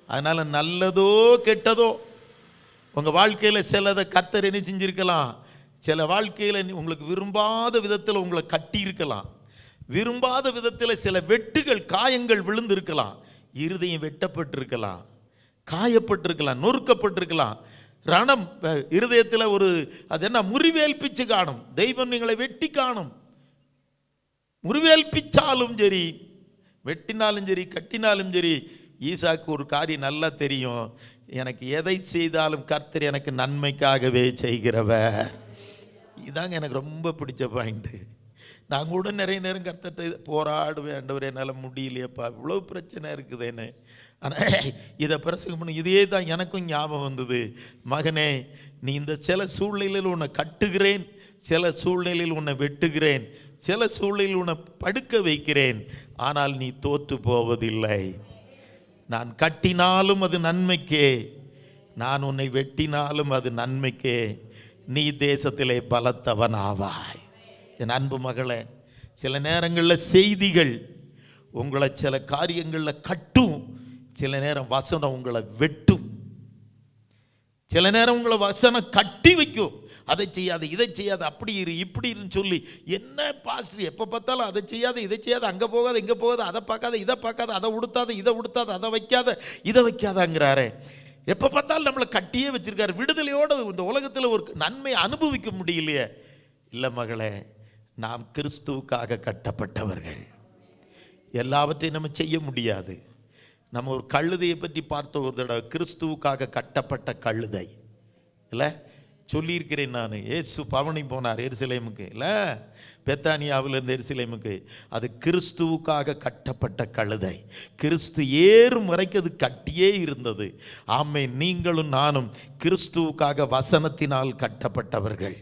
அதனால நல்லதோ கெட்டதோ உங்க வாழ்க்கையில் சிலதை கர்த்தர் என்ன செஞ்சிருக்கலாம், சில வாழ்க்கையில் உங்களுக்கு விரும்பாத விதத்தில் உங்களை கட்டி இருக்கலாம், விரும்பாத விதத்தில் சில வெட்டுகள் காயங்கள் விழுந்திருக்கலாம், இருதயம் வெட்டப்பட்டிருக்கலாம், காயப்பட்டிருக்கலாம், நொறுக்கப்பட்டிருக்கலாம், ரணம் இருதயத்தில் ஒரு அது என்ன முறிவேல்பிச்சு காணும். தெய்வம் நீங்களை வெட்டி காணும். முறிவேல்பிச்சாலும் சரி, வெட்டினாலும் சரி, கட்டினாலும் சரி, ஈசாக்கு ஒரு காரியம் நல்லா தெரியும், எனக்கு எதை செய்தாலும் கர்த்தர் எனக்கு நன்மைக்காகவே செய்கிறவர். இதாங்க எனக்கு ரொம்ப பிடிச்ச பாயிண்ட்டு. நான் கூட நிறைய நேரம் கர்த்தர்கிட்ட போராடுவேன், ஆண்டவரே என்னால் முடியலையப்பா, இவ்வளோ பிரச்சனை இருக்குதுன்னு. ஆனால் இதை பிரசங்கம் பண்ண இதே தான் எனக்கும் ஞாபகம் வந்தது. மகனே, நீ இந்த சில சூழ்நிலையில் உன்னை கட்டுகிறேன், சில சூழ்நிலையில் உன்னை வெட்டுகிறேன், சில சூழ்நிலையில் உன்னை படுக்க வைக்கிறேன், ஆனால் நீ தோற்று போவதில்லை. நான் கட்டினாலும் அது நன்மைக்கே, நான் உன்னை வெட்டினாலும் அது நன்மைக்கே, நீ தேசத்திலே பலத்தவன் ஆவாய். என் அன்பு மகளே, சில நேரங்களில் செய்திகள் உங்களை சில காரியங்களில் கட்டும், சில நேரம் வசனம் உங்களை வெட்டும், சில நேரம் உங்களை வசனம் கட்டி வைக்கும். அதை செய்யாத, இதை செய்யாத, அப்படி இரு, இப்படி இருன்னு சொல்லி, என்ன பாஸ்டர் எப்போ பார்த்தாலும் அதை செய்யாத, இதை செய்யாத, அங்கே போகாத, இங்கே போகாத, அதை பார்க்காத, இதை பார்க்காத, அதை உடுத்தாத, இதை உடுத்தாத, அதை வைக்காத, இதை வைக்காதாங்கிறாரே. எப்போ பார்த்தாலும் நம்மளை கட்டியே வச்சிருக்காரு. விடுதலையோடு இந்த உலகத்தில் ஒரு நன்மை அனுபவிக்க முடியலையே. இல்லை மகளே, நாம் கிறிஸ்துவுக்காக கட்டப்பட்டவர்கள். எல்லாவற்றையும் நம்ம செய்ய முடியாது. நம்ம ஒரு கழுதையை பற்றி பார்த்த ஒரு தடவை, கிறிஸ்துவுக்காக கட்டப்பட்ட கழுதை இல்லை சொல்லியிருக்கிறேன் நான். ஏசு பவனி போனார் எருசலேமுக்கு, இல்லை பெத்தானியாவிலிருந்து எருசலேமுக்கு. அது கிறிஸ்துவுக்காக கட்டப்பட்ட கழுதை. கிறிஸ்து ஏறும் வரைக்கும் அது கட்டியே இருந்தது. ஆமென். நீங்களும் நானும் கிறிஸ்துவுக்காக வசனத்தினால் கட்டப்பட்டவர்கள்.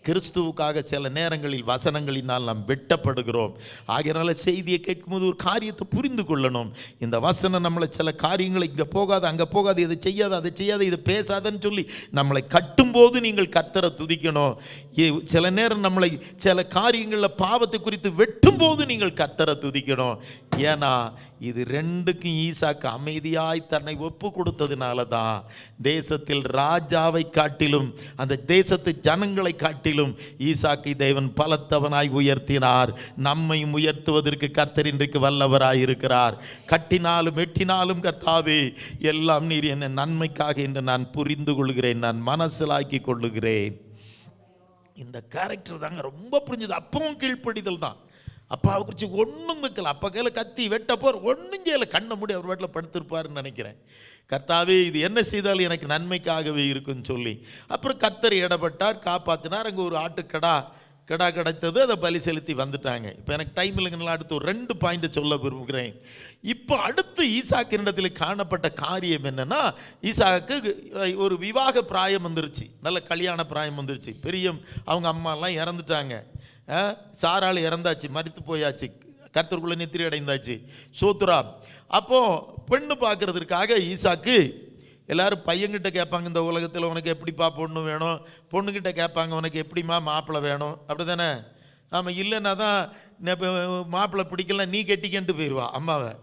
கிறிஸ்துவுக்காக சில நேரங்களில் வசனங்களினால் நாம் வெட்டப்படுகிறோம். ஆகையினால செய்தியை கேட்கும்போது ஒரு காரியத்தை புரிந்து கொள்ளணும். இந்த வசனம் நம்மளை சில காரியங்களை இங்கே போகாது, அங்கே போகாது, இதை செய்யாத, அதை செய்யாத, இதை பேசாதன்னு சொல்லி நம்மளை கட்டும்போது நீங்கள் கர்த்தரை துதிக்கணும். சில நேரம் நம்மளை சில காரியங்களில் பாவத்தை குறித்து வெட்டும்போது நீங்கள் கர்த்தரை துதிக்கணும். ஏன்னா இது ரெண்டுக்கும் ஈசாக்கு அமைதியாய் தன்னை ஒப்பு கொடுத்ததுனால தான் தேசத்தில் ராஜாவை காட்டிலும், அந்த தேசத்து ஜனங்களை காட்டிலும் ஈசாக்கை தேவன் பலத்தவனாய் உயர்த்தினார். நம்மையும் உயர்த்துவதற்கு கர்த்தர் இன்றைக்கு வல்லவராய் இருக்கிறார். கட்டினாலும் வெட்டினாலும் கர்த்தாவே, எல்லாம் நீர் என்ன நன்மைக்காக என்று நான் புரிந்து கொள்கிறேன், நான் மனசிலாக்கி கொள்ளுகிறேன். இந்த கேரக்டர் தாங்க ரொம்ப புரிஞ்சது. அப்பவும் கீழ்ப்படிதல் தான். அப்பாவை குறித்து ஒன்றும் வைக்கல. அப்பா கையில் கத்தி வெட்டப்போர் ஒன்றும் செய்யலை. கண்ணை மூடி அவர் வீட்டில் படுத்திருப்பாருன்னு நினைக்கிறேன். கர்த்தாவே, இது என்ன செய்தாலும் எனக்கு நன்மைக்காகவே இருக்குன்னு சொல்லி அப்புறம் கர்த்தர் இடப்பட்டார், காப்பாற்றினார். அங்கே ஒரு ஆட்டுக்கடா கிடைத்தது. அதை பலி செலுத்தி வந்துட்டாங்க. இப்போ எனக்கு டைம் இல்லைங்கனால அடுத்து ஒரு 2 பாயிண்ட் சொல்ல விரும்புகிறேன். இப்போ அடுத்து ஈசாக்கினிடத்தில் காணப்பட்ட காரியம் என்னன்னா, ஈசாக்கு ஒரு விவாக பிராயம் வந்துருச்சு, நல்ல கல்யாண பிராயம் வந்துருச்சு. பெரிய அவங்க அம்மாலாம் இறந்துட்டாங்க, சாராள் இறந்தாச்சு, மரித்து போயாச்சு, கர்த்தருக்குள்ள நித்திரை அடைந்தாச்சு. சோத்ரா. அப்போ பெண்ணு பார்க்கறதுக்காக ஈசாக்கு, எல்லாரும் பையன்கிட்ட கேட்பாங்க, இந்த உலகத்தில் உனக்கு எப்படிப்பா பொண்ணு வேணும், பொண்ணுக்கிட்ட கேட்பாங்க உனக்கு எப்படிமா மாப்பிள்ளை வேணும், அப்படி தானே? ஆமாம். இல்லைன்னா தான் மாப்பிள்ளை பிடிக்கலாம், நீ கெட்டிக்கிட்டு போயிடுவா அம்மாவை.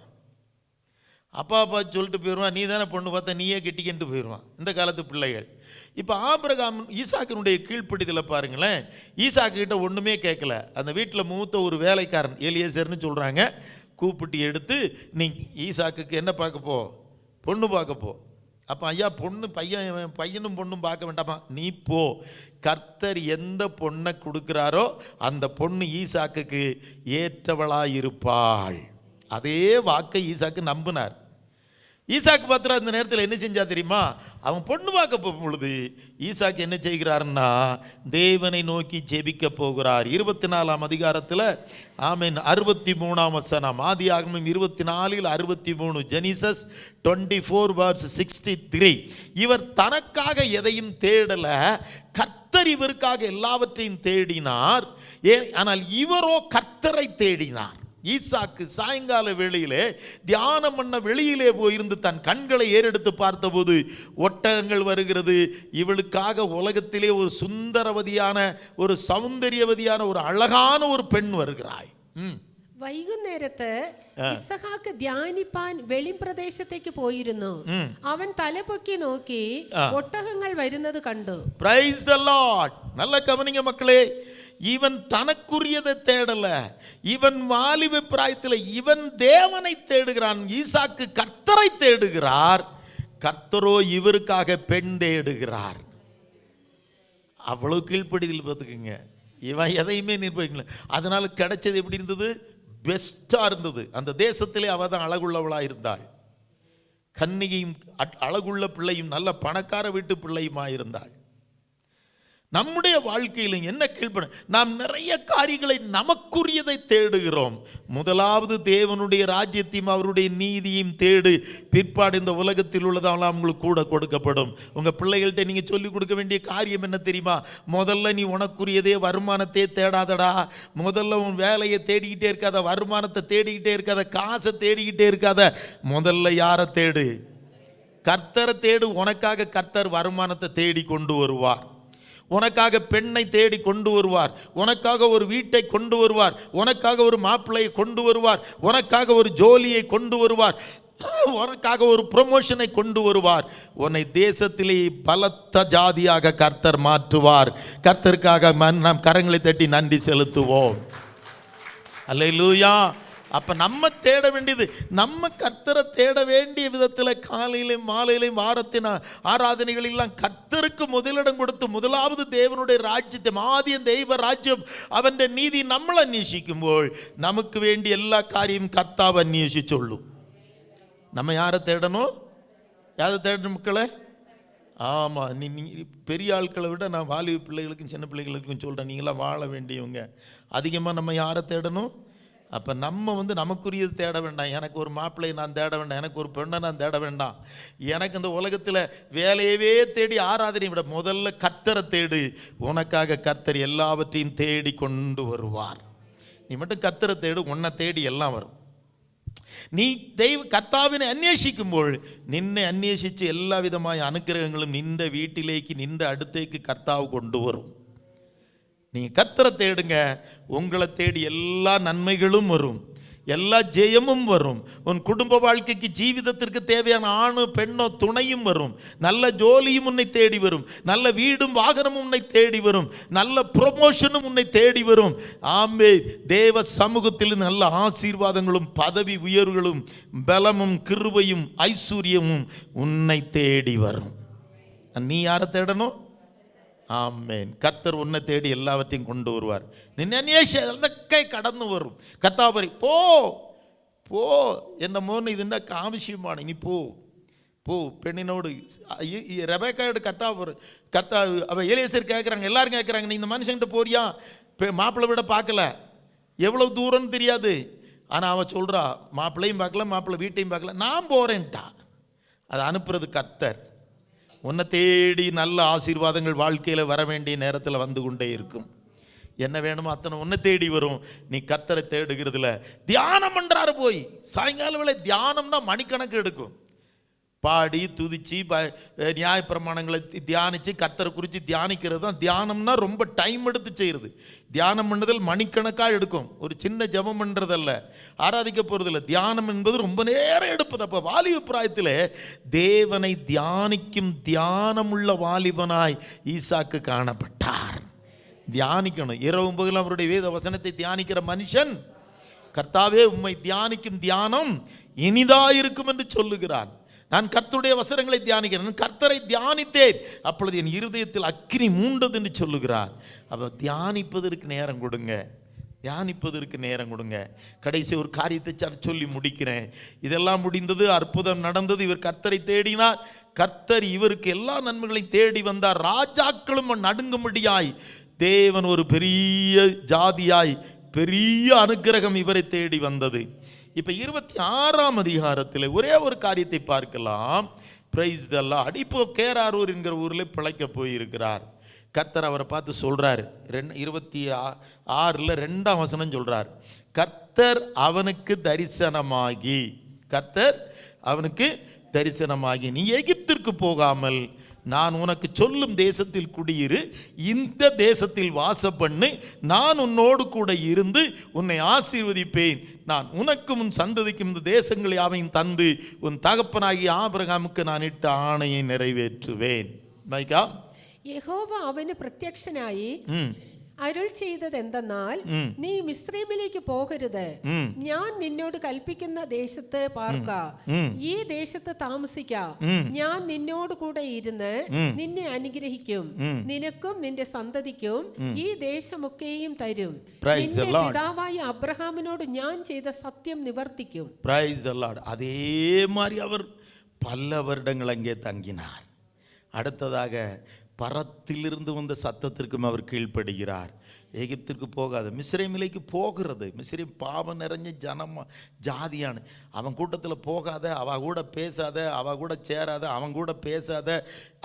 அப்பா சொல்லிட்டு போயிடுவான், நீ தானே பொண்ணு பார்த்தா நீயே கெட்டிக்கிட்டு போயிடுவான் இந்த காலத்து பிள்ளைகள். இப்போ ஆபிரகாம் ஈசாக்கினுடைய கீழ்ப்பிடிதலை பாருங்களேன். ஈசாக்கு கிட்ட ஒன்றுமே கேட்கல. அந்த வீட்டில் மூத்த ஒரு வேலைக்காரன் எலியேசர்னு சொல்கிறாங்க, கூப்பிட்டு எடுத்து, நீ ஈசாக்குக்கு என்ன பார்க்க போ, பொண்ணு பார்க்க போ. அப்போ ஐயா, பொண்ணு பையனும் பொண்ணும் பார்க்க வேண்டாமா, நீ போ, கர்த்தர் எந்த பொண்ணை கொடுக்குறாரோ அந்த பொண்ணு ஈசாக்குக்கு ஏற்றவளாயிருப்பாள். அதே வாக்கை ஈசாக்கு நம்பினார். ஈசாக்கு பாத்திரா இந்த நேரத்தில் என்ன செஞ்சா தெரியுமா? அவன் பொண்ணு பார்க்க போகும் பொழுது ஈசாக்கு என்ன செய்கிறாருன்னா, தேவனை நோக்கி ஜெபிக்க போகிறார். 24ஆம் அதிகாரத்தில் ஆமென் 63ஆம் வசனம், ஆதியாகமம் 24:63, ஜெனிசஸ் 24:63. இவர் தனக்காக எதையும் தேடல, கர்த்தர் இவருக்காக எல்லாவற்றையும் தேடினார். ஆனால் இவரோ கர்த்தரை தேடினார். ஈசாக்கு சாயங்கால வேளையிலே தியானம் பண்ண வெளியிலே போயிருந்து தன் கண்களை ஏறெடுத்து பார்த்தபோது ஒட்டகங்கள் வருகிறது. இவளுக்காக உலகத்திலே ஒரு சுந்தரவதியான, ஒரு சௌந்தரியவதியான, ஒரு அழகான ஒரு பெண் வருகிறாய். വൈകുന്നേരത്ത് ഇസഹാക്ക് ധ്യാനിപ്പാൻ വെളിമ്പ്രദേശത്തേക്ക് പോയിരുന്നു. അവൻ തലപൊക്കി നോക്കി ഒട്ടകങ്ങൾ വരുന്നത് കണ്ടു. Praise the Lord. நல்ல கவனிங்க மக்களே, இவன் தனக்குரியதை தேடல, இவன் வாலிப பிராயத்தில் இவன் தேவனை தேடுகிறான். ஈசாக்கு கர்த்தரை தேடுகிறார், கர்த்தரோ இவருக்காக பெண் தேடுகிறார். அவ்வளவு கீழ்ப்படிதல் பார்த்துக்குங்க. இவன் எதையுமே நிர்வகிக்கல. அதனால கிடைச்சது எப்படி இருந்தது? பெஸ்டா இருந்தது. அந்த தேசத்திலே அவ தான் அழகுள்ளவளா இருந்தாள். கன்னிகையும் அழகுள்ள பிள்ளையும் நல்ல பணக்கார வீட்டு பிள்ளையுமா இருந்தாள். நம்முடைய வாழ்க்கையிலும் என்ன கீழ்ப்பட, நாம் நிறைய காரியங்களை நமக்குரியதை தேடுகிறோம். முதலாவது தேவனுடைய ராஜ்யத்தையும் அவருடைய நீதியையும் தேடு, பிற்பாடு இந்த உலகத்தில் உள்ளதெல்லாம் உங்களுக்கு கூட கொடுக்கப்படும். உங்கள் பிள்ளைகள்கிட்ட நீங்கள் சொல்லிக் கொடுக்க வேண்டிய காரியம் என்ன தெரியுமா? முதல்ல நீ உனக்குரியதே வருமானத்தை தேடாதடா. முதல்ல உன் வேலையை தேடிக்கிட்டே இருக்காத, வருமானத்தை தேடிக்கிட்டே இருக்காத, காசை தேடிக்கிட்டே இருக்காத. முதல்ல யாரை தேடு? கர்த்தரை தேடு. உனக்காக கர்த்தர் வருமானத்தை தேடி கொண்டு வருவார். உனக்காக பெண்ணை தேடி கொண்டு வருவார். உனக்காக ஒரு வீட்டை கொண்டு வருவார். உனக்காக ஒரு மாப்பிள்ளையை கொண்டு வருவார். உனக்காக ஒரு ஜோலியை கொண்டு வருவார். உனக்காக ஒரு ப்ரமோஷனை கொண்டு வருவார். உன்னை தேசத்திலே பலத்த ஜாதியாக கர்த்தர் மாற்றுவார். கர்த்தருக்காக நாம் கரங்களை தட்டி நன்றி செலுத்துவோம். அல்லேலூயா. அப்ப நம்ம தேட வேண்டியது, நம்ம கர்த்தரை தேட வேண்டிய விதத்தில் காலையிலையும் மாலையிலையும் வாரத்தின் ஆராதனைகளெல்லாம் கர்த்தருக்கு முதலிடம் கொடுத்து, முதலாவது தேவனுடைய ராஜ்யத்தை, ஆதியம் தெய்வ ராஜ்யம், அவன் நீதி நம்மளை அந்வேஷிக்கும்போது நமக்கு வேண்டிய எல்லா காரியம் கர்த்தாவை அந்வேஷிச்சொள்ளும். நம்ம யாரை தேடணும்? யாரை தேடணும் மக்களை? ஆமாம், நீ பெரிய ஆட்களை விட நான் வாலிப பிள்ளைகளுக்கும் சின்ன பிள்ளைகளுக்கும் சொல்கிறேன், நீங்களாம் வாழ வேண்டியவங்க. அதிகமாக நம்ம யாரை தேடணும்? அப்போ நம்ம நமக்குரியது தேட வேண்டாம். எனக்கு ஒரு மாப்பிள்ளையை நான் தேட வேண்டாம், எனக்கு ஒரு பெண்ணை நான் தேட வேண்டாம். எனக்கு இந்த உலகத்தில் வேலையவே தேடி ஆராதனை விட முதல்ல கர்த்தரை தேடு. உனக்காக கர்த்தர் எல்லாவற்றையும் தேடி கொண்டு வருவார். நீ மட்டும் கர்த்தரை தேடு, உன்னை தேடி எல்லாம் வரும். நீ கர்த்தாவினை அந்வேஷிக்கும்போது நின்னை அந்வேஷித்து எல்லா விதമായ அனுக்கிரகங்களும் நின்ற வீட்டிலேக்கு நின்ற அடுத்தேக்கு கர்த்தாவு கொண்டு வரும். நீங்கள் கர்த்தரை தேடுங்க, உங்களை தேடி எல்லா நன்மைகளும் வரும், எல்லா ஜெயமும் வரும். உன் குடும்ப வாழ்க்கைக்கு ஜீவிதத்திற்கு தேவையான ஆணு பெண்ணோ துணையும் வரும். நல்ல ஜோலியும் உன்னை தேடி வரும். நல்ல வீடும் வாகனமும் உன்னை தேடி வரும். நல்ல ப்ரொமோஷனும் உன்னை தேடி வரும். ஆமே, தேவ சமூகத்தில் நல்ல ஆசீர்வாதங்களும் பதவி உயர்வுகளும் பலமும் கிருபையும் ஐஸ்வர்யமும் உன்னை தேடி வரும். நீ யாரை தேடணும்? ஆமென். கர்த்தர் உன்னை தேடி எல்லாவற்றையும் கொண்டு வருவார். നിന്നെ കടന്നു വരും. കർത്താവ് പറയും, പോ പോ എൻ്റെ മോന് ഇതിൻ്റെ ആവശ്യമാണ്, ഇനി പോ പോ. பெண்ணினோடு ரெபேக்காயோடு கர்த்தாவு அவ எலியேசர் கேட்குறாங்க, எல்லாரும் கேட்குறாங்க, நீ இந்த மனுஷன்கிட்ட போறியா? மாப்பிள்ளை விட பார்க்கல, எவ்வளோ தூரம்னு தெரியாது. ஆனால் அவள் சொல்கிறா, மாப்பிள்ளையும் பார்க்கல, மாப்பிள்ளை வீட்டையும் பார்க்கல, நான் போகிறேன்ட்டா. அதை அனுப்புறது கர்த்தர். உன்னை தேடி நல்ல ஆசீர்வாதங்கள் வாழ்க்கையில் வர வேண்டிய நேரத்தில் வந்து கொண்டே இருக்கும். என்ன வேணுமோ அத்தனை உன்னை தேடி வரும். நீ கர்த்தரை தேடுகிறதுல தியானம் பண்ணுறாரு. போய் சாயங்கால வேளை தியானம்னா மணிக்கணக்கு எடுக்கும். பாடி துதிச்சு நியாயப்பிரமாணங்களை தியானித்து கர்த்தரை குறித்து தியானிக்கிறது தான் தியானம்னா. ரொம்ப டைம் எடுத்து செய்கிறது. தியானம் பண்ணுதல் மணிக்கணக்காக எடுக்கும். ஒரு சின்ன ஜெபம் பண்ணுறதல்ல, ஆராதிக்க போகிறதில்ல. தியானம் என்பது ரொம்ப நேரம் எடுப்பது. அப்போ வாலிப பிராயத்தில் தேவனை தியானிக்கும் தியானமுள்ள வாலிபனாய் ஈசாக்கு காணப்பட்டார். தியானிக்கணும். இரவும் பகலும் அவருடைய வேத வசனத்தை தியானிக்கிற மனுஷன் கர்த்தாவே உம்மை தியானிக்கும் தியானம் இனிதாயிருக்கும் என்று சொல்லுகிறான். நான் கர்த்தருடைய வசனங்களை தியானிக்கிறேன், கர்த்தரை தியானித்தேன், அப்பொழுது என் இருதயத்தில் அக்கினி மூண்டது என்று சொல்லுகிறார். அப்போ தியானிப்பதற்கு நேரம் கொடுங்க, தியானிப்பதற்கு நேரம் கொடுங்க. கடைசி ஒரு காரியத்தை சொல்லி முடிக்கிறேன். இதெல்லாம் முடிந்தது, அற்புதம் நடந்தது. இவர் கர்த்தரை தேடினார், கர்த்தர் இவருக்கு எல்லா நன்மைகளையும் தேடி வந்தார். ராஜாக்களும் நடுங்கும்படியாய் தேவன் ஒரு பெரிய ஜாதியாய் பெரிய அனுக்கிரகம் இவரை தேடி வந்தது. இப்போ 26ஆம் அதிகாரத்தில் ஒரே ஒரு காரியத்தை பார்க்கலாம். Praise the Lord. இப்போ கேராரூர் என்கிற ஊரில் பிழைக்க போயிருக்கிறார். கர்த்தர் அவரை பார்த்து சொல்கிறார், 26 2ஆம் வசனம் சொல்கிறார், கர்த்தர் அவனுக்கு தரிசனமாகி, கர்த்தர் அவனுக்கு தரிசனமாகி, நீ எகிப்திற்கு போகாமல் நான் உனக்கு சொல்லும் தேசத்தில் குடியிரு, இந்த தேசத்தில் வாசம் பண்ணு, நான் உன்னோடு கூட இருந்து உன்னை ஆசீர்வதிப்பேன், நான் உனக்கும் உன் சந்ததிக்கும் இந்த தேசங்களை யாவையும் தந்து உன் தகப்பனாகிய ஆபிரகாமுக்கு நான் இட்ட ஆணையை நிறைவேற்றுவேன். மைக்கா, യഹോവ അവന് പ്രത്യക്ഷനായി അരുൾ ചെയ്തത് എന്തെന്നാൽ, നീ മിസ്രൈമിലേക്ക് പോകരുത്, ഞാൻ നിന്നോട് കൽപ്പിക്കുന്ന ദേശത്ത് പാർക്ക, ഈ ദേശത്ത് താമസിക്ക, ഞാൻ നിന്നോട് കൂടെ ഇരുന്ന് നിന്നെ അനുഗ്രഹിക്കും, നിനക്കും നിന്റെ സന്തതിക്കും ഈ ദേശമൊക്കെയും തരും, നിന്റെ പിതാവായ അബ്രഹാമിനോട് ഞാൻ ചെയ്ത സത്യം നിവർത്തിക്കും. Praise the Lord. அதே மாதிரி அவர் பல வருடங்கள் அங்கே தங்கினார். அடுத்ததாக பரத்திலிருந்து வந்த சத்தத்திற்கும் அவர் கீழ்ப்படுகிறார். எகிப்திற்கு போகாத, மிஸ்ரேமிலைக்கு போகிறது. மிஸ்ரேம் பாவம் நிறைஞ்ச ஜாதியான, அவன் கூட்டத்தில் போகாத, அவ கூட பேசாத, அவ கூட சேராத, அவன் கூட பேசாத,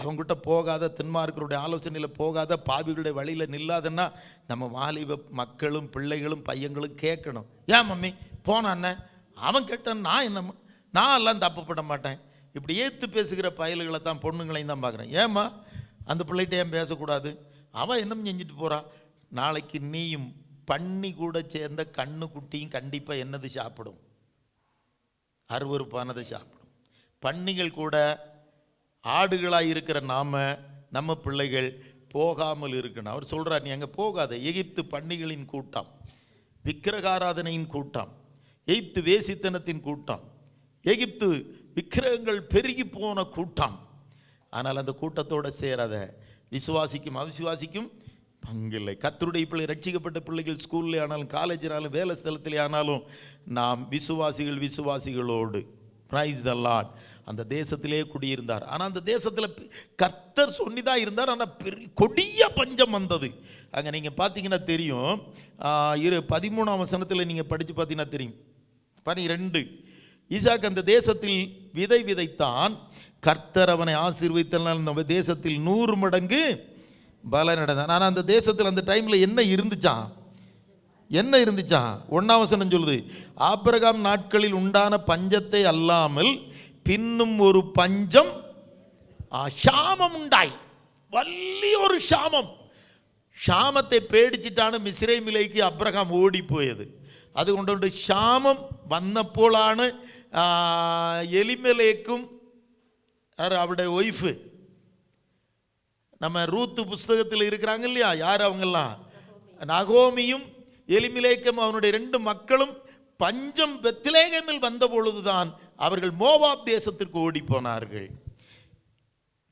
அவன் கூட போகாத, தென்மார்க்கருடைய ஆலோசனையில் போகாத, பாவிகளுடைய வழியில் நில்லாதன்னா நம்ம வாலிப மக்களும் பிள்ளைகளும் பையங்களும் கேட்கணும். ஏன் மம்மி போனான்னு? அவன் கேட்டான், நான் எல்லாம் தப்புப்பட மாட்டேன். இப்படி ஏற்று பேசுகிற பயல்களை தான் பொண்ணுங்களையும் தான் பார்க்குறேன். ஏம்மா அந்த பிள்ளைகிட்ட ஏன் பேசக்கூடாது? அவன் என்ன செஞ்சுட்டு போறா? நாளைக்கு நீயும் பண்ணி கூட சேர்ந்த கண்ணு குட்டியும் கண்டிப்பாக என்னது சாப்பிடும்? அருவருப்பானதை சாப்பிடும். பன்னிகள் கூட ஆடுகளாக இருக்கிற நம்ம பிள்ளைகள் போகாமல் இருக்கணும். அவர் சொல்கிறார், நீ அங்கே போகாத. எகிப்து பன்னிகளின் கூட்டம், விக்கிரகாராதனையின் கூட்டம், எகிப்து வேசித்தனத்தின் கூட்டம், எகிப்து விக்கிரகங்கள் பெருகி போன கூட்டம். ஆனால் அந்த கூட்டத்தோடு சேராத. விசுவாசிக்கும் அவிசுவாசிக்கும் பங்கில்லை. கர்த்தருடைய பிள்ளை, ரட்சிக்கப்பட்ட பிள்ளைகள் ஸ்கூல்லே ஆனாலும் காலேஜினாலும் வேலை ஸ்தலத்திலே ஆனாலும் நாம் விசுவாசிகளோடு, பிரைஸ் தி லார்ட், அந்த தேசத்திலே குடியிருந்தார். ஆனால் அந்த தேசத்தில் கர்த்தர் சொன்னிதான் இருந்தார். ஆனால் பெரிய கொடிய பஞ்சம் வந்தது. அங்கே நீங்கள் பார்த்தீங்கன்னா தெரியும், 13ஆம் வசனத்தில் நீங்கள் படித்து பார்த்தீங்கன்னா தெரியும். 12, ஈசாக்கு அந்த தேசத்தில் விதை விதைத்தான், கர்த்தர் அவனை ஆசீர்வதித்தனால் நம்ம தேசத்தில் 100 மடங்கு பலன் அடைந்தான். ஆனால் அந்த தேசத்தில் அந்த டைமில் என்ன இருந்துச்சான்? 1ஆம் வசனம் சொல்லுது, ஆபிரகாம் நாட்களில் உண்டான பஞ்சத்தை அல்லாமல் பின்னும் ஒரு பஞ்சம், ஷாமம் உண்டாய். வள்ளி ஒரு ஷாமத்தை பேடிச்சிட்டான மிஸ்ரேமிலேக்கு அப்ரஹாம் ஓடி போயது. അതുകൊണ്ട് ക്ഷാമം വന്നപ്പോഴാണ് എലിമലേക്കും அவருடைய ஒய்ஃபு, நம்ம ரூத்து புஸ்தகத்தில் இருக்கிறாங்க இல்லையா, யார் அவங்கெல்லாம்? நகோமியும் எலிமலேக்கும் அவனுடைய 2 மக்களும் பஞ்சம் பெத்லேகேமில் வந்த பொழுதுதான் அவர்கள் மோவாப் தேசத்திற்கு ஓடி போனார்கள்.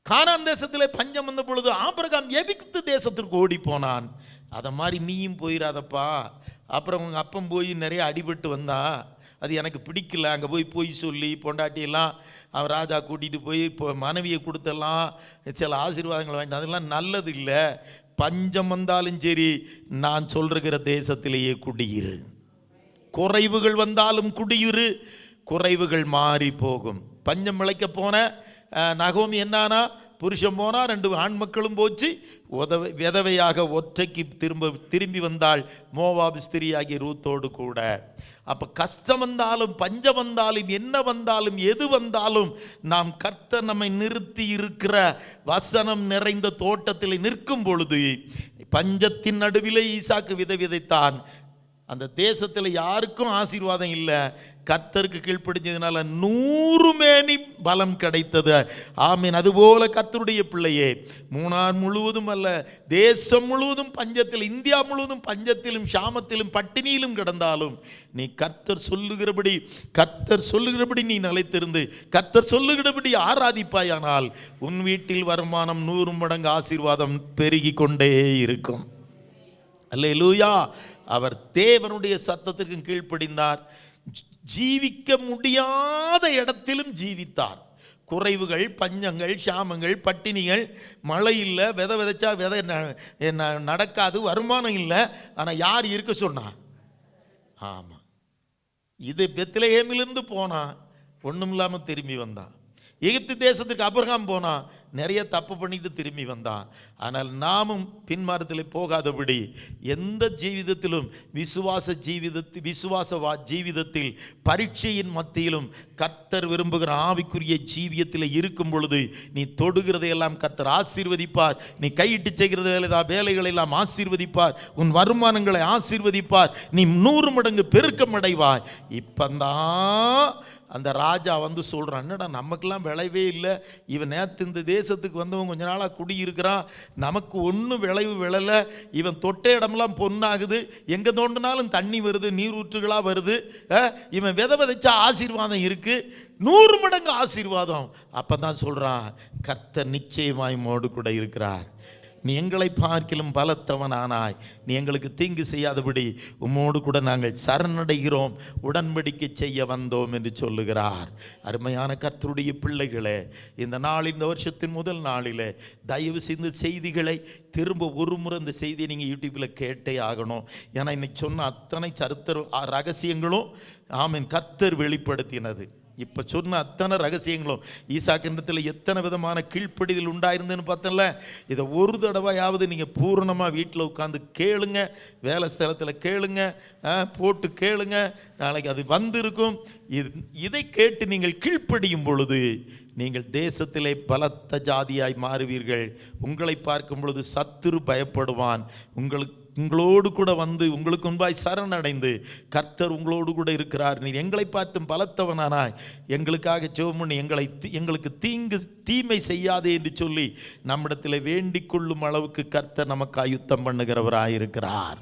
கானான் தேசத்திலே பஞ்சம் வந்த பொழுது ஆபிரகாம் எகிப்து தேசத்திற்கு ஓடி போனான். அதை மாதிரி நீயும் போயிடாதப்பா. அப்புறம் உங்கள் அப்பம் போய் நிறைய அடிபட்டு வந்தா, அது எனக்கு பிடிக்கல, அங்கே போய் சொல்லி பொண்டாட்டியெல்லாம் அவன் ராஜா கூட்டிகிட்டு போய் இப்போ மனைவியை கொடுத்தெல்லாம் சில ஆசீர்வாதங்களை வாங்கிட்டு, அதெல்லாம் நல்லது இல்லை. பஞ்சம் வந்தாலும் சரி, நான் சொல்கிற தேசத்திலேயே குடியிரு. குறைவுகள் வந்தாலும் குடியிரு, குறைவுகள் மாறி போகும். பஞ்சம் விளைக்க போன நகோமி என்னானா, புருஷன் போனா, 2 ஆண் மக்களும் போச்சு, விதவையாக ஒற்றைக்கு திரும்பி வந்தாள் மோவாப் ஸ்திரியாகி ரூத்தோடு கூட. அப்போ கஷ்டம் வந்தாலும் பஞ்சம் வந்தாலும் என்ன வந்தாலும் எது வந்தாலும் நாம் கர்த்தர் நம்மை நிறுத்தி இருக்கிற வசனம் நிறைந்த தோட்டத்தில் நிற்கும் பொழுது, பஞ்சத்தின் நடுவிலே ஈசாக்கு விதை விதைத்தான். அந்த தேசத்தில் யாருக்கும் ஆசீர்வாதம் இல்லை, கர்த்தருக்கு கீழ்ப்படிஞ்சதுனால 100 மேனி பலம் கிடைத்தது. ஆமீன். அதுபோல கர்த்தருடைய பிள்ளையே, மூணார் முழுவதும் அல்ல, தேசம் முழுவதும் பஞ்சத்தில், இந்தியா முழுவதும் பஞ்சத்திலும் ஷாமத்திலும் பட்டினியிலும் கிடந்தாலும் நீ கர்த்தர் சொல்லுகிறபடி நீ நிலைத்திருந்து கர்த்தர் சொல்லுகிறபடி ஆராதிப்பாயானால் உன் வீட்டில் வருமானம் 100 மடங்கு ஆசீர்வாதம் பெருகி கொண்டே இருக்கும். அல்லேலூயா. அவர் தேவனுடைய சத்தத்திற்கு கீழ்ப்படிந்தார். ஜீவிக்க முடியாத இடத்திலும் ஜீவித்தார். குறைவுகள், பஞ்சங்கள், ஷாமங்கள், பட்டினிகள், மழை இல்லை, விதைச்சா விதை நடக்காது, வருமானம் இல்லை. ஆனால் யார் இருக்க சொன்னா? ஆமாம், இது பெத்லெகேமிலிருந்து போனா, ஒன்றும் இல்லாமல் திரும்பி வந்தான். எகிப்து தேசத்துக்கு அப்ரஹாம் போனா, நிறைய தப்பு பண்ணிட்டு திரும்பி வந்தான். ஆனால் நாமும் பின்மாற்றத்தில் போகாதபடி எந்த ஜீவிதத்திலும் விசுவாச ஜீவிதத்தில் பரீட்சையின் மத்தியிலும் கர்த்தர் விரும்புகிற ஆவிக்குரிய ஜீவியத்தில் இருக்கும் பொழுது நீ தொடுகிறதையெல்லாம் கர்த்தர் ஆசீர்வதிப்பார். நீ கையிட்டு செய்கிற வேலைகளை எல்லாம் ஆசீர்வதிப்பார். உன் வருமானங்களை ஆசீர்வதிப்பார். நீ 100 மடங்கு பெருக்கமடைவாய். இப்பந்தான் அந்த ராஜா வந்து சொல்கிறான், என்னடா நமக்கெல்லாம் விளைவே இல்லை, இவன் நேற்று இந்த தேசத்துக்கு வந்தவன் கொஞ்ச நாளாக குடியிருக்கிறான், நமக்கு ஒன்றும் விளைவு விழலை, இவன் தொட்ட இடமெல்லாம் பொண்ணாகுது, எங்கே தோண்டினாலும் தண்ணி வருது, நீரூற்றுகளாக வருது, இவன் விதைச்சா ஆசீர்வாதம் இருக்குது, 100 மடங்கு ஆசீர்வாதம். அப்போ தான் சொல்கிறான், கர்த்தர் நிச்சயமாய் உம்மோடு கூட இருக்கிறார். நீ எங்களை பார்க்கிலும் பலத்தவனானாய், நீ எங்களுக்கு தீங்கு செய்யாதபடி உம்மோடு கூட நாங்கள் சரணடைகிறோம், உடன்படிக்கை செய்ய வந்தோம் என்று சொல்லுகிறார். அருமையான கர்த்தருடைய பிள்ளைகளே, இந்த நாள், இந்த வருஷத்தின் முதல் நாளில் தயவு செய்து செய்திகளை திரும்ப ஒரு முறை இந்த செய்தியை நீங்கள் யூடியூப்பில் கேட்டே ஆகணும். ஏன்னா இன்னைக்கு சொன்ன அத்தனை சரித்திர ரகசியங்களும் ஆமீன் கர்த்தர் வெளிப்படுத்தினது. இப்போ சொன்ன அத்தனை ரகசியங்களும் ஈசாக்கின்றத்தில் எத்தனை விதமான கீழ்ப்படிதல் உண்டாயிருந்துன்னு பார்த்தல. இதை ஒரு தடவையாவது நீங்கள் பூரணமாக வீட்டில் உட்காந்து கேளுங்க, வேலை ஸ்தலத்தில் கேளுங்க, போட்டு கேளுங்க, நாளைக்கு அது வந்திருக்கும். இதை கேட்டு நீங்கள் கீழ்ப்படியும் பொழுது நீங்கள் தேசத்திலே பலத்த ஜாதியாய் மாறுவீர்கள். உங்களை பார்க்கும் பொழுது சத்துரு பயப்படுவான். உங்களோடு கூட வந்து உங்களுக்கு முன்பாய் சரணடைந்து கர்த்தர் உங்களோடு கூட இருக்கிறார், நீ எங்களை பார்த்தும் பலத்தவனானாய், எங்களுக்காக ஜெபம் பண்ணி எங்களுக்கு தீமை செய்யாதே என்று சொல்லி நம்மிடத்தில் வேண்டிக் கொள்ளும் அளவுக்கு கர்த்தர் நமக்கு யுத்தம் பண்ணுகிறவராயிருக்கிறார்.